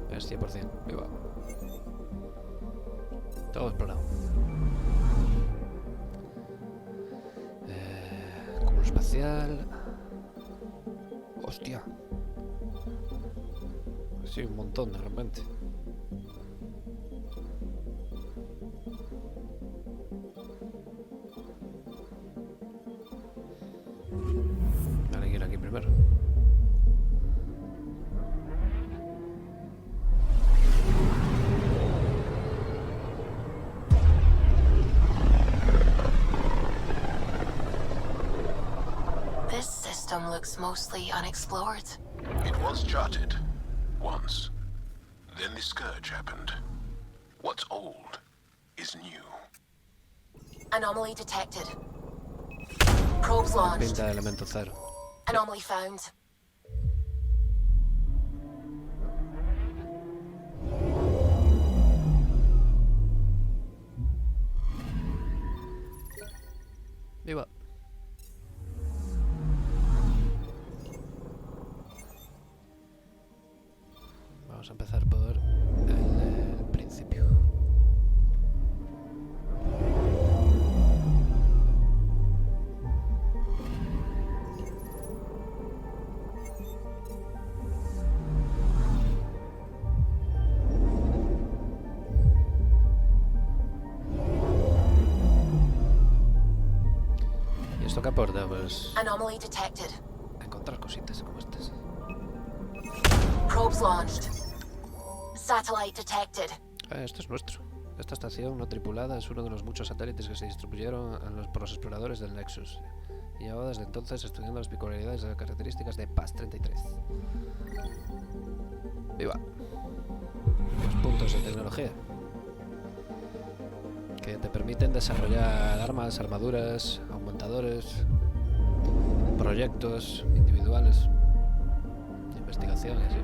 Es 100%, viva. Todo explorado. Cúmulo espacial. Hostia. Sí, un montón de repente. Vale, hay que ir aquí primero. This system looks mostly unexplored. It was charted. Once. Then the scourge happened. What's old is new. Anomaly detected. Probes launched. Pinta de elemento cero. Anomaly found. Viva. Vamos a empezar por el principio. Y esto que aporta, pues Anomaly detected. encontrar cositas como estas. Probes launched. Satellite detected. Esto es nuestro. Esta estación no tripulada es uno de los muchos satélites que se distribuyeron por los exploradores del Nexus. Y llevaba desde entonces estudiando las peculiaridades y las características de PAS-33. ¡Viva! Los puntos de tecnología que te permiten desarrollar armas, armaduras, aumentadores, proyectos individuales, investigaciones. ¿Sí?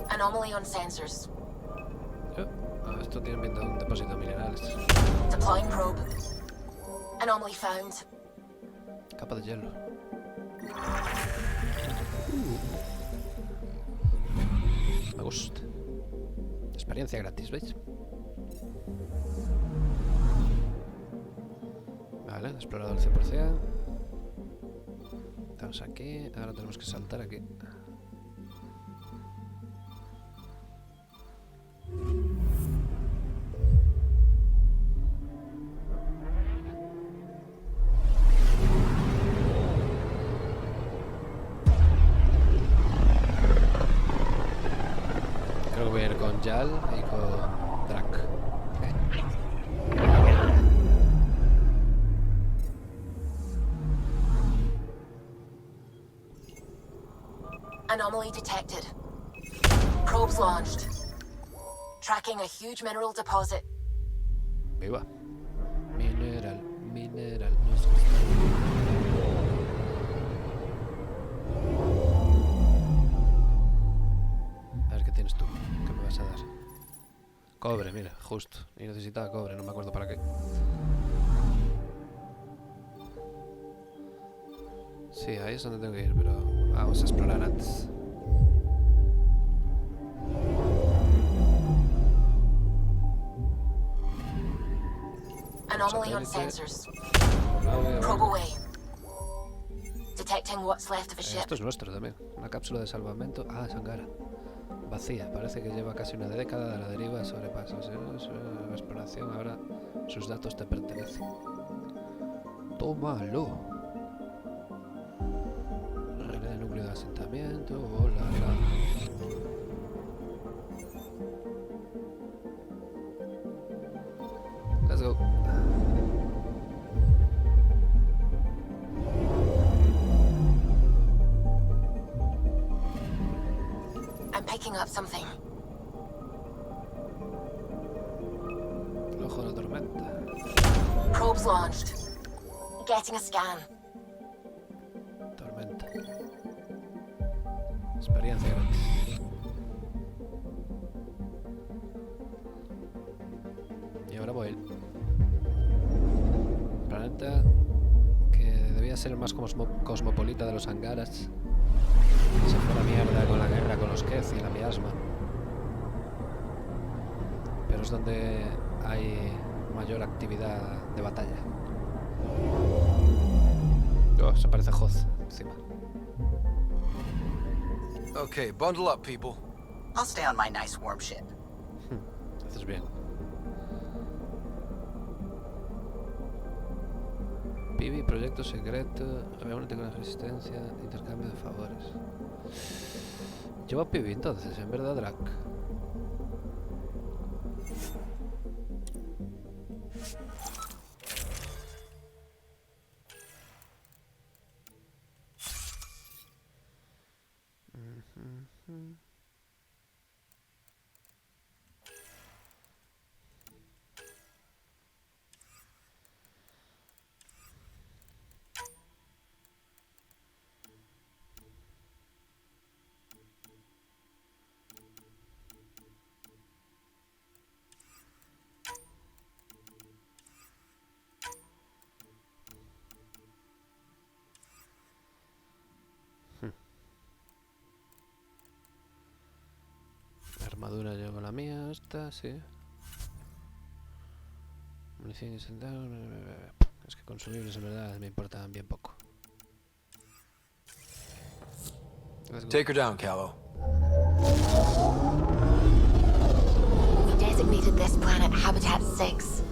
Anomaly on sensors. Esto tiene pinta de un depósito de minerales. Deploying probe. Anomaly found. Capa de hielo. Me gusta. Experiencia gratis, ¿veis? Vale, explorado al 100%. Estamos aquí. Ahora tenemos que saltar aquí. Creo que voy a ir con Yal y con Drac. Anomaly detected. Probes launched. Tracking a huge mineral deposit. Viva. Mineral. A ver qué tienes tú. ¿Qué me vas a dar? Cobre, mira, justo. Y necesitaba cobre, no me acuerdo para qué. Sí, ahí es donde tengo que ir, pero vamos a explorar antes. Anomaly on sensors. Probe away. Detecting what's left of a ship. Esto es nuestro también. Una cápsula de salvamento. Ah, Sangara. vacía. Parece que lleva casi una década de la deriva sobre pasos. La exploración, ahora sus datos te pertenecen. Tómalo. Relé de núcleo de asentamiento. Hola, Let's go. I'm picking up something. El ojo de la tormenta. Probes launched. Getting a scan. Tormenta. Experiencia gratis. Y ahora voy. Planeta que debía ser el más cosmopolita de los hangaras. Se fue a la mierda con la guerra con los Kez y la miasma. Pero es donde hay mayor actividad de batalla. Oh, se parece a Hoth encima. Okay, bundle up, people. I'll stay on my nice warm ship. Haces bien. Pibi, proyecto secreto, reúnete con la resistencia, intercambio de favores. Llevo a Pibi entonces, en verdad, Drac. Armadura llevo la mía, esta, sí. Munición incendiaria. Es que consumibles en verdad me importan bien poco. Take her down, Callow. We designated this planet Habitat 6.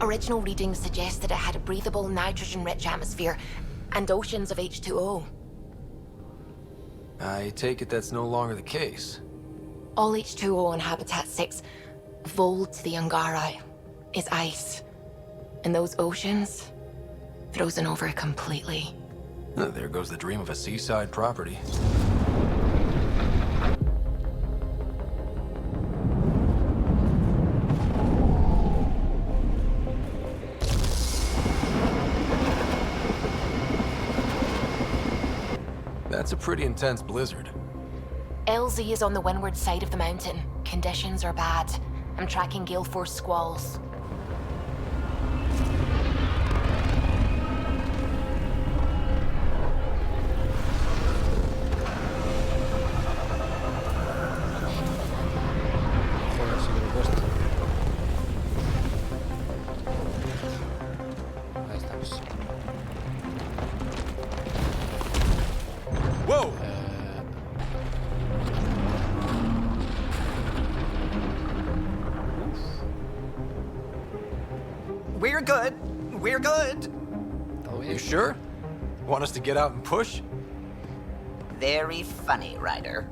Original readings suggest that it had a breathable, nitrogen-rich atmosphere and oceans of H2O. I take it that's no longer the case. All H2O on Habitat 6, vold to the Angara, is ice. And those oceans, frozen over completely. There goes the dream of a seaside property. That's a pretty intense blizzard. LZ is on the windward side of the mountain. Conditions are bad. I'm tracking gale force squalls. Joder, sí que lo he puesto. Ahí estamos. Whoa! We're good. We're good. You sure? Want us to get out and push? Very funny, Ryder.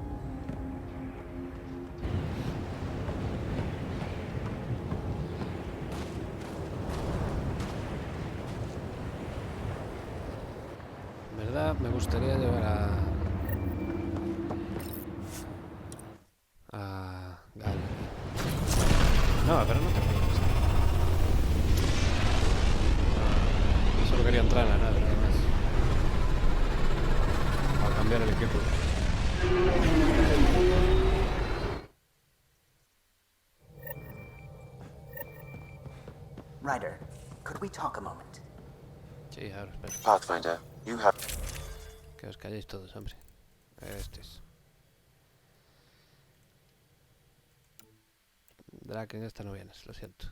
En verdad me gustaría llevar a Gal. No, pero no te preocupes. Solo quería entrar en la nave, nada más. Para cambiar el equipo. Ryder, could we talk a moment? Sí, ahora espera. Pathfinder, you have... Que os calléis todos, hombre. Este es. Drac, en esta no vienes, lo siento.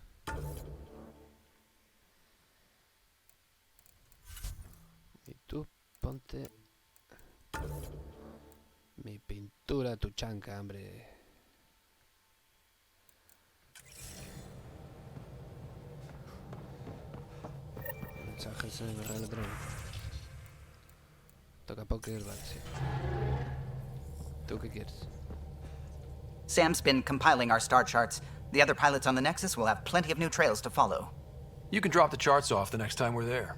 Y tú, ponte... Mi pintura, tu chanca, hombre. Mensajes en el correo electrónico. Toca poker, vale, sí. ¿Tú qué quieres? Sam's been compiling our star charts. The other pilots on the Nexus will have plenty of new trails to follow. You can drop the charts off the next time we're there.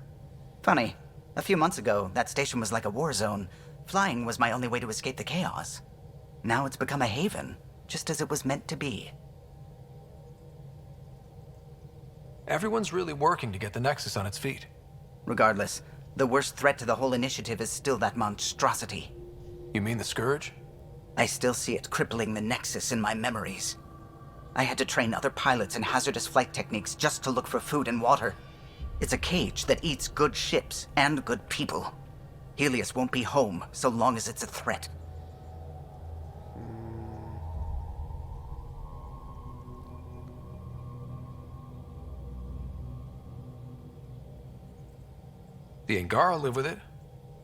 Funny. A few months ago, that station was like a war zone. Flying was my only way to escape the chaos. Now it's become a haven, just as it was meant to be. Everyone's really working to get the Nexus on its feet. Regardless, the worst threat to the whole initiative is still that monstrosity. You mean the Scourge? I still see it crippling the Nexus in my memories. I had to train other pilots in hazardous flight techniques just to look for food and water. It's a cage that eats good ships and good people. Helios won't be home so long as it's a threat. The Angara live with it,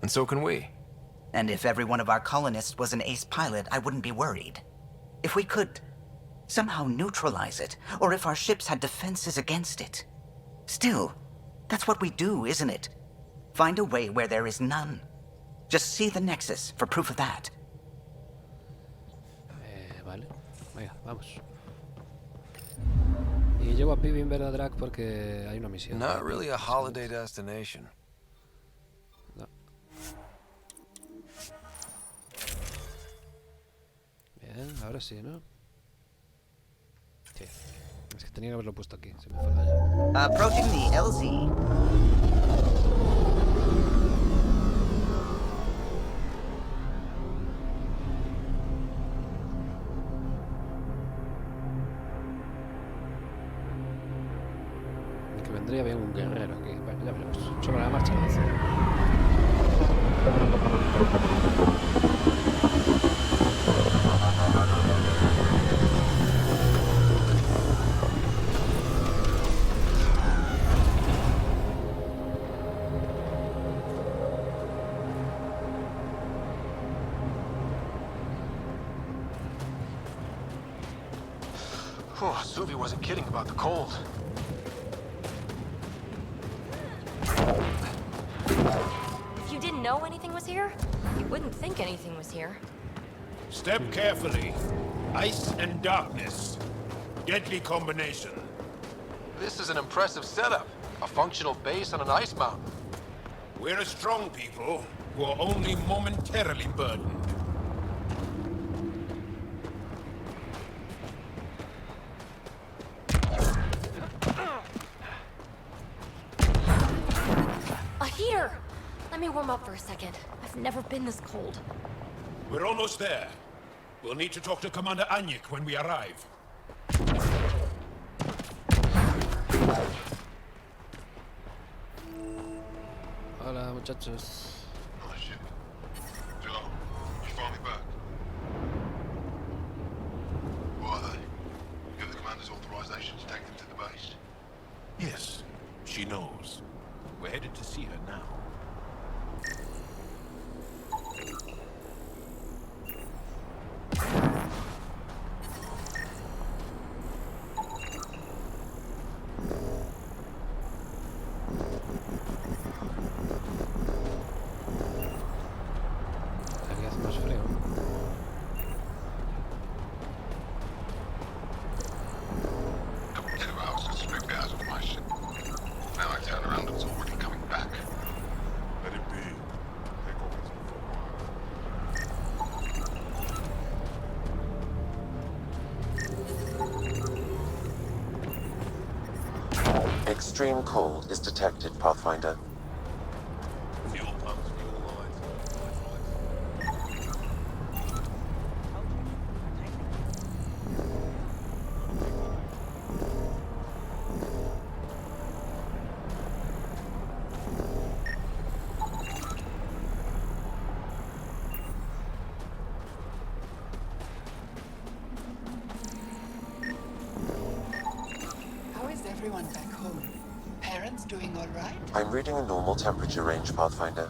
and so can we. And if every one of our colonists was an ace pilot, I wouldn't be worried. If we could somehow neutralize it, or if our ships had defenses against it. Still, that's what we do, isn't it? Find a way where there is none. Just see the Nexus for proof of that. Vale. Venga, vamos. Y llevo a Pibi ver a Drac porque hay una misión. Not really a holiday destination. No. Bien, ahora sí, ¿no? Sí. Es que tenía que haberlo puesto aquí. Se me fue la llave. Approaching the LZ. Que vendría bien un guerrero aquí. Bueno, ya veremos. Sobre la marcha lo hace. Oh, Suvi wasn't kidding about the cold. If you didn't know anything was here, you wouldn't think anything was here. Step carefully. Ice and darkness. Deadly combination. This is an impressive setup. A functional base on an ice mountain. We're a strong people who are only momentarily burdened. A heater! Let me warm up for a second. I've never been this cold. We're almost there. We'll need to talk to Commander Anyik when we arrive. Hola, muchachos. Oh shit. Joe, you finally back? Who are they? Give the commander's authorization to take them to the base. Yes, she knows. We're headed to see her now. Aquí hace más frío. Took 2 hours to strip it out of my ship. Now I turn around and it's already coming back. Let it be. Take over to the Extreme cold is detected, Pathfinder. fuel pumps, fuel lines. How is everyone back home? Parents doing all right? I'm reading a normal temperature range, Pathfinder.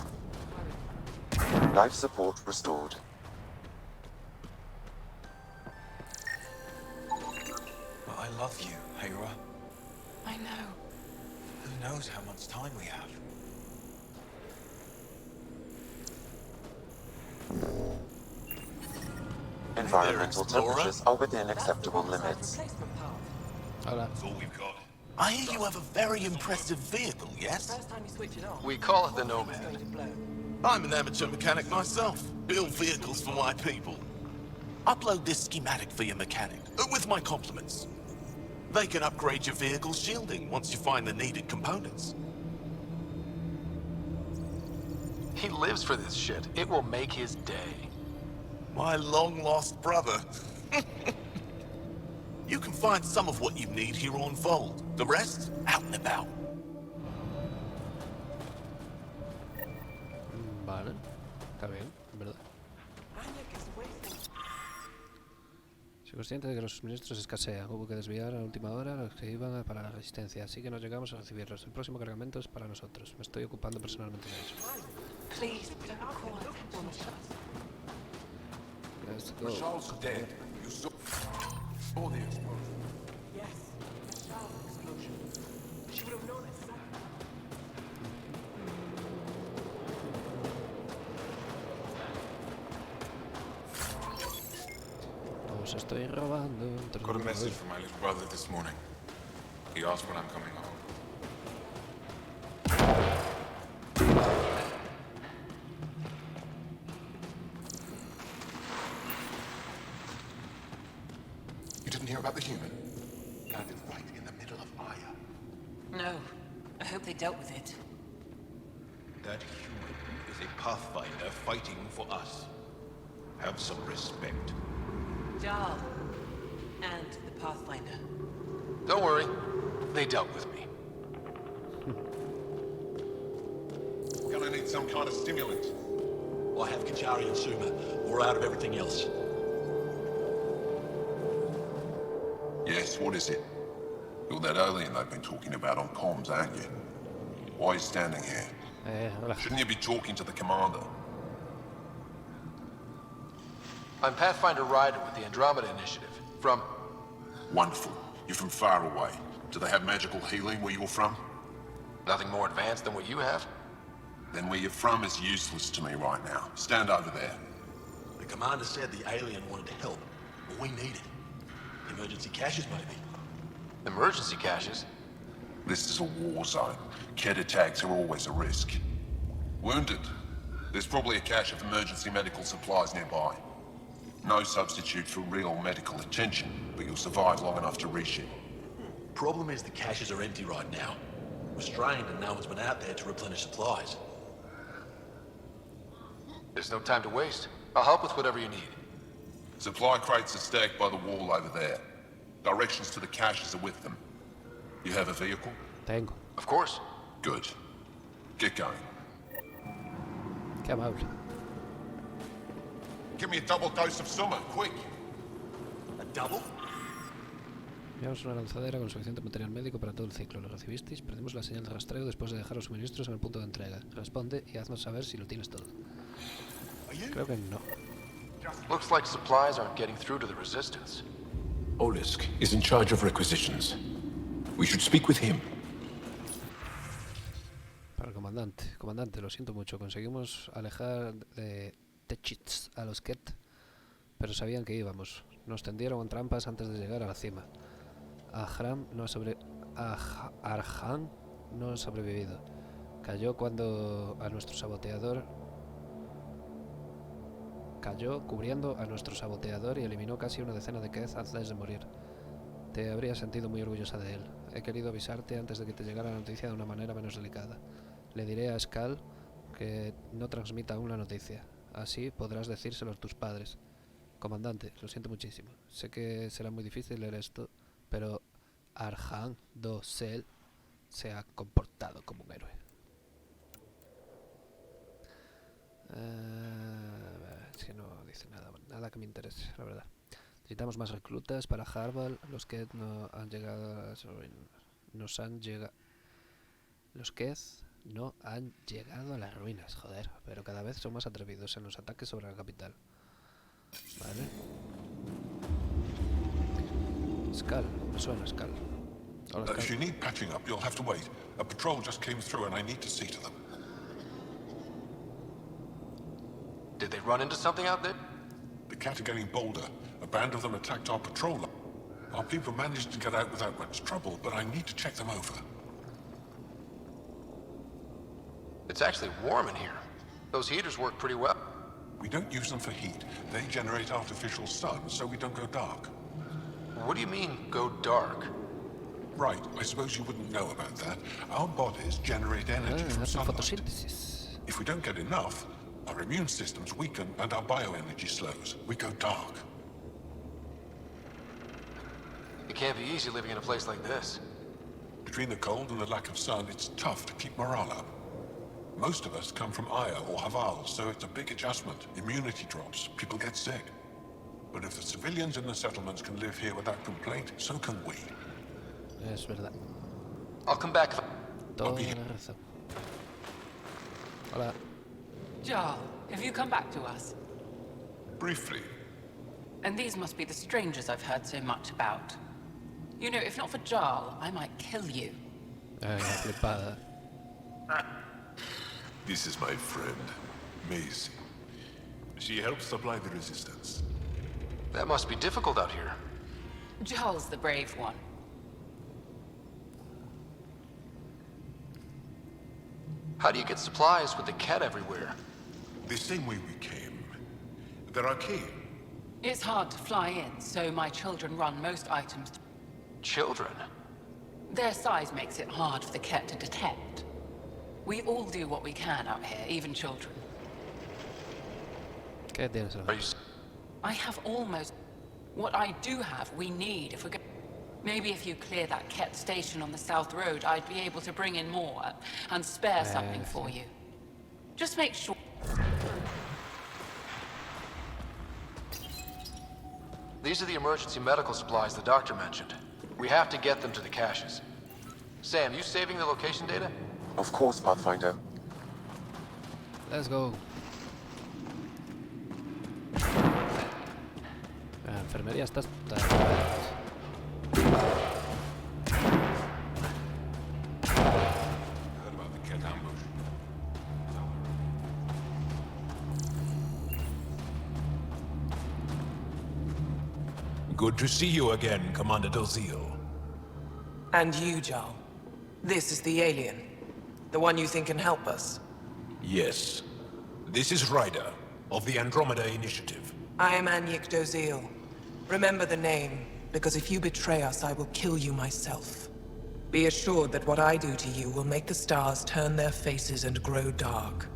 Life support restored. love you, Hera. I know. Who knows how much time we have? Environmental temperatures are within acceptable limits. Hola. That's all we've got. I hear you have a very impressive vehicle, yes? We call it the Nomad. I'm an amateur mechanic myself. Build vehicles for my people. Upload this schematic for your mechanic, with my compliments. They can upgrade your vehicle's shielding once you find the needed components. He lives for this shit. It will make his day. My long-lost brother. You can find some of what you need here on Vold. The rest, out and about. Vale, está bien, en verdad. Soy consciente de que los suministros escasean. Hubo que desviar a la última hora los que iban para la resistencia, así que nos llegamos a recibirlos. El próximo cargamento es para nosotros. Me estoy ocupando personalmente de eso. Let's go. Michelle's dead. You saw the explosion. Yes, Michelle's explosion. She would have known it. Os estoy robando. Got a message from my little brother this morning. He asked when I'm coming home. You didn't hear about the human? Landed right in the middle of Aya. No. I hope they dealt with it. That human is a pathfinder fighting for us. Have some respect. Jarl. And the Pathfinder. Don't worry. They dealt with me. We're gonna need some kind of stimulant. I have Kachari and Suma. We're out of everything else. Yes, what is it? You're that alien they've been talking about on comms, aren't you? Why are you standing here? Hola. Shouldn't you be talking to the commander? I'm Pathfinder Ryder with the Andromeda Initiative. From... Wonderful. You're from far away. Do they have magical healing where you're from? Nothing more advanced than what you have? Then where you're from is useless to me right now. Stand over there. The commander said the alien wanted to help, but we need it. Emergency caches, maybe. Emergency caches? This is a war zone. Kett attacks are always a risk. Wounded? There's probably a cache of emergency medical supplies nearby. No substitute for real medical attention, but you'll survive long enough to reship. Problem is the caches are empty right now. We're strained and no one's been out there to replenish supplies. There's no time to waste. I'll help with whatever you need. Supply crates are stacked by the wall over there. Directions to the caches are with them. You have a vehicle? Tengo. Of course. Good. Get going. Qué amable. Give me a double dose of Summer, quick. A double? Enviamos una lanzadera con suficiente material médico para todo el ciclo. ¿Lo recibisteis? Perdimos la señal de rastreo después de dejar los suministros en el punto de entrega. Responde y haznos saber si lo tienes todo. Creo que no. Looks like supplies aren't getting through to the Resistance. Olisk is in charge of requisitions. We should speak with him. Para el comandante. Comandante, lo siento mucho. Conseguimos alejar de twich a los Kett, pero sabían que íbamos. Nos tendieron trampas antes de llegar a la cima. Arhan no ha sobrevivido. Cayó cubriendo a nuestro saboteador y eliminó casi una decena de Kett antes de morir. Te habrías sentido muy orgullosa de él. He querido avisarte antes de que te llegara la noticia de una manera menos delicada. Le diré a Skal que no transmita aún la noticia. Así podrás decírselo a tus padres. Comandante, lo siento muchísimo. Sé que será muy difícil leer esto, pero Arhan Dosel se ha comportado como un héroe. Es que no dice nada que me interese, la verdad. Necesitamos más reclutas para Harval. Los que no han llegado a las ruinas. Los que no han llegado a las ruinas, joder, pero cada vez son más atrevidos en los ataques sobre la capital. Vale. Skull, me suena Skull. Hola, If you Skull. need patching up, you'll have to wait. A patrol just came through and I need to see to them. Did they run into something out there? The cat are getting bolder. A band of them attacked our patrol. Our people managed to get out without much trouble, but I need to check them over. It's actually warm in here. Those heaters work pretty well. We don't use them for heat. They generate artificial sun, so we don't go dark. What do you mean, go dark? Right, I suppose you wouldn't know about that. Our bodies generate energy from sunlight. Photosynthesis. If we don't get enough, our immune systems weaken and our bioenergy slows. We go dark. It can't be easy living in a place like this. Between the cold and the lack of sun, it's tough to keep morale up. Most of us come from Aya or Haval, so it's a big adjustment. Immunity drops, people get sick. But if the civilians in the settlements can live here without complaint, so can we. Es verdad. I'll come back. Toda la razón. Hola. Jarl, have you come back to us? Briefly. And these must be the strangers I've heard so much about. You know, if not for Jarl, I might kill you. La flipada. This is my friend, Maisie. She helps supply the resistance. That must be difficult out here. Jarl's the brave one. How do you get supplies with the cat everywhere? The same way we came. There are caves. It's hard to fly in, so my children run most items. Children? Their size makes it hard for the cat to detect. We all do what we can out here, even children. ¿Qué tienes? Are you... I have almost... What I do have, we need if we're going... Maybe if you clear that cat station on the South Road, I'd be able to bring in more and spare something for you. Just make sure... These are the emergency medical supplies the doctor mentioned. We have to get them to the caches. Sam, you saving the location data? Of course, Pathfinder. Let's go. La enfermería está... Heard about the cat ambush. Good to see you again, Commander Dozil. And you, Jarl. This is the alien. The one you think can help us. Yes. This is Ryder, of the Andromeda Initiative. I am Anyik Dozil. Remember the name, because if you betray us, I will kill you myself. Be assured that what I do to you will make the stars turn their faces and grow dark.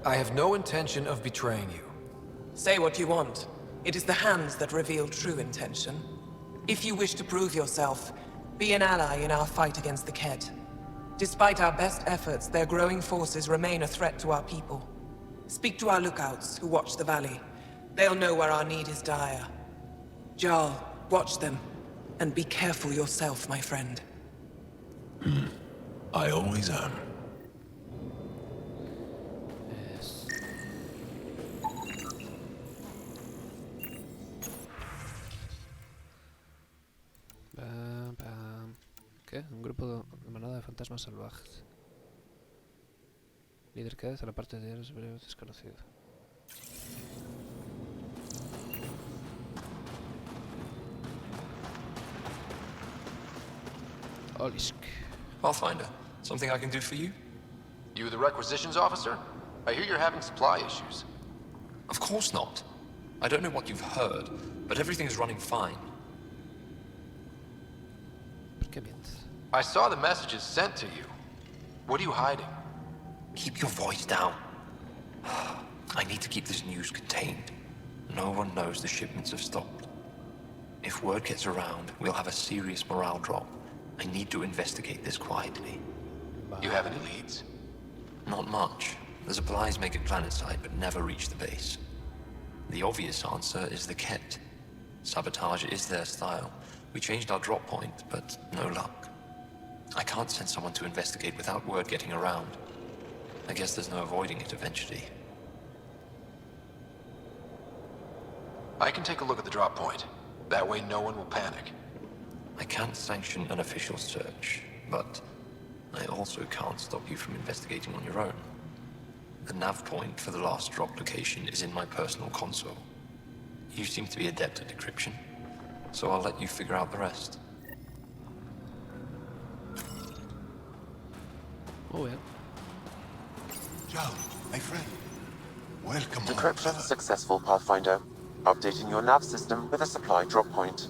I have no intention of betraying you. Say what you want. It is the hands that reveal true intention. If you wish to prove yourself, be an ally in our fight against the Ked. Despite our best efforts, their growing forces remain a threat to our people. Speak to our lookouts, who watch the valley. They'll know where our need is dire. Jarl, watch them, and be careful yourself, my friend. I always am. Yes. Pam, pam. ¿Qué? Un grupo de manada de fantasmas salvajes. Líder que a la parte de es desconocido. Olisk. Pathfinder, something I can do for you? You the requisitions officer? I hear you're having supply issues. Of course not. I don't know what you've heard, but everything is running fine. ¿Por qué mientes? I saw the messages sent to you. What are you hiding? Keep your voice down. I need to keep this news contained. No one knows the shipments have stopped. If word gets around, we'll have a serious morale drop. I need to investigate this quietly. You have any leads? Not much. The supplies make it planetside, but never reach the base. The obvious answer is the Ket. Sabotage is their style. We changed our drop point, but no luck. I can't send someone to investigate without word getting around. I guess there's no avoiding it eventually. I can take a look at the drop point. That way no one will panic. I can't sanction an official search, but I also can't stop you from investigating on your own. The nav point for the last drop location is in my personal console. You seem to be adept at decryption, so I'll let you figure out the rest. Oh, yeah. Joe, my friend. Welcome. Decryption successful, Pathfinder. Updating your nav system with a supply drop point.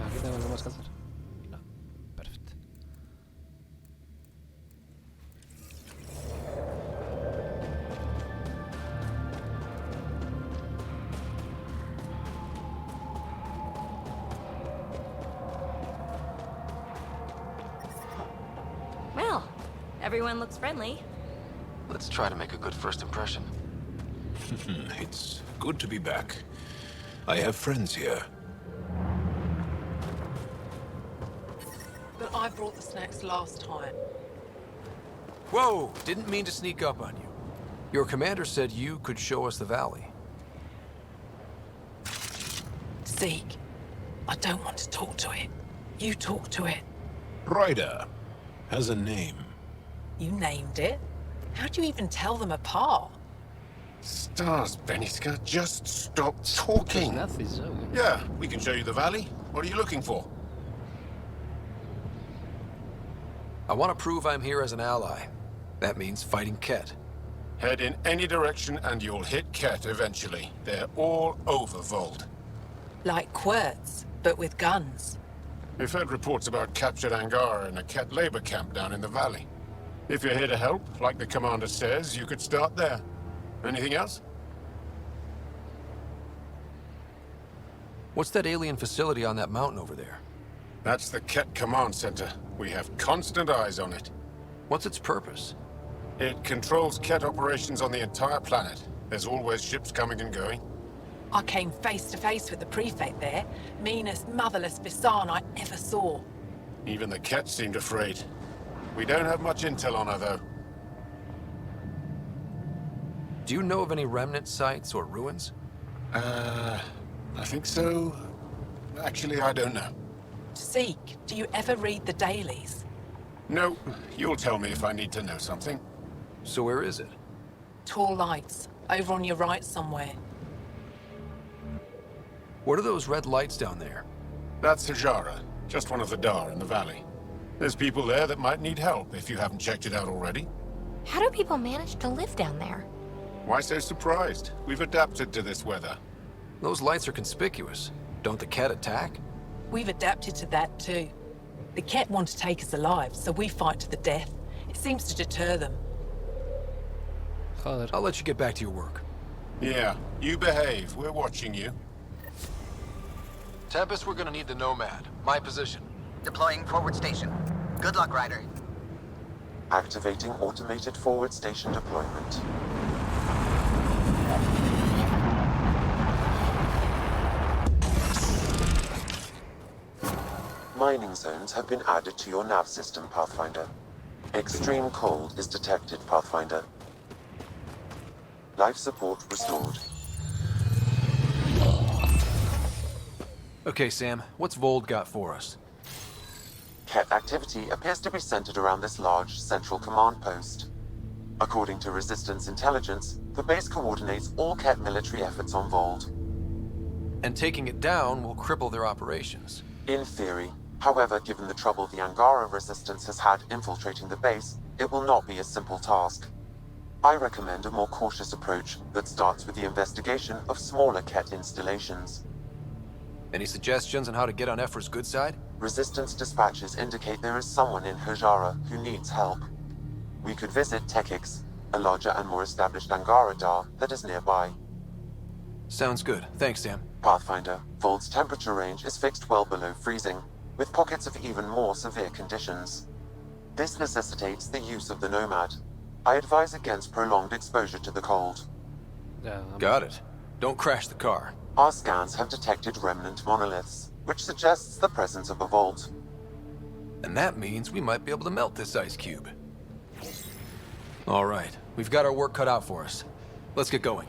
Aquí tengo algo más que hacer. No, perfecto. Well, everyone looks friendly. Let's try to make a good first impression. It's good to be back. I have friends here. But I brought the snacks last time. Whoa! Didn't mean to sneak up on you. Your commander said you could show us the valley. Zeke, I don't want to talk to it. You talk to it. Ryder has a name. You named it? How do you even tell them apart? Stars, Beniska, just stop talking. Yeah, we can show you the valley. What are you looking for? I want to prove I'm here as an ally. That means fighting Ket. Head in any direction and you'll hit Ket eventually. They're all over Vold. Like Quirts, but with guns. We've heard reports about captured Angara in a Ket labor camp down in the valley. If you're here to help, like the commander says, you could start there. Anything else? What's that alien facility on that mountain over there? That's the Ket Command Center. We have constant eyes on it. What's its purpose? It controls Ket operations on the entire planet. There's always ships coming and going. I came face to face with the prefect there. Meanest, motherless Bisan I ever saw. Even the Ket seemed afraid. We don't have much intel on her, though. Do you know of any remnant sites or ruins? I think so. Actually, I don't know. Zeke, do you ever read the dailies? No, you'll tell me if I need to know something. So where is it? Tall lights, over on your right somewhere. What are those red lights down there? That's Hajara, just one of the Dar in the valley. There's people there that might need help if you haven't checked it out already. How do people manage to live down there? Why so surprised? We've adapted to this weather. Those lights are conspicuous. Don't the Ket attack? We've adapted to that too. The Ket want to take us alive, so we fight to the death. It seems to deter them. I'll let you get back to your work. Yeah, you behave. We're watching you. Tempest, we're gonna need the Nomad. My position. Deploying forward station. Good luck, Ryder. Activating automated forward station deployment. Mining zones have been added to your nav system, Pathfinder. Extreme cold is detected, Pathfinder. Life support restored. Okay, Sam, what's Vold got for us? Ket activity appears to be centered around this large central command post. According to Resistance intelligence, the base coordinates all Ket military efforts on Vold. And taking it down will cripple their operations. In theory. However, given the trouble the Angara Resistance has had infiltrating the base, it will not be a simple task. I recommend a more cautious approach that starts with the investigation of smaller Ket installations. Any suggestions on how to get on Ephra's good side? Resistance dispatches indicate there is someone in Hajara who needs help. We could visit Tekix, a larger and more established Angara Dar that is nearby. Sounds good. Thanks, Sam. Pathfinder, Vold's temperature range is fixed well below freezing, with pockets of even more severe conditions. This necessitates the use of the Nomad. I advise against prolonged exposure to the cold. Got it. Don't crash the car. Our scans have detected remnant monoliths, which suggests the presence of a vault. And that means we might be able to melt this ice cube. All right. We've got our work cut out for us. Let's get going.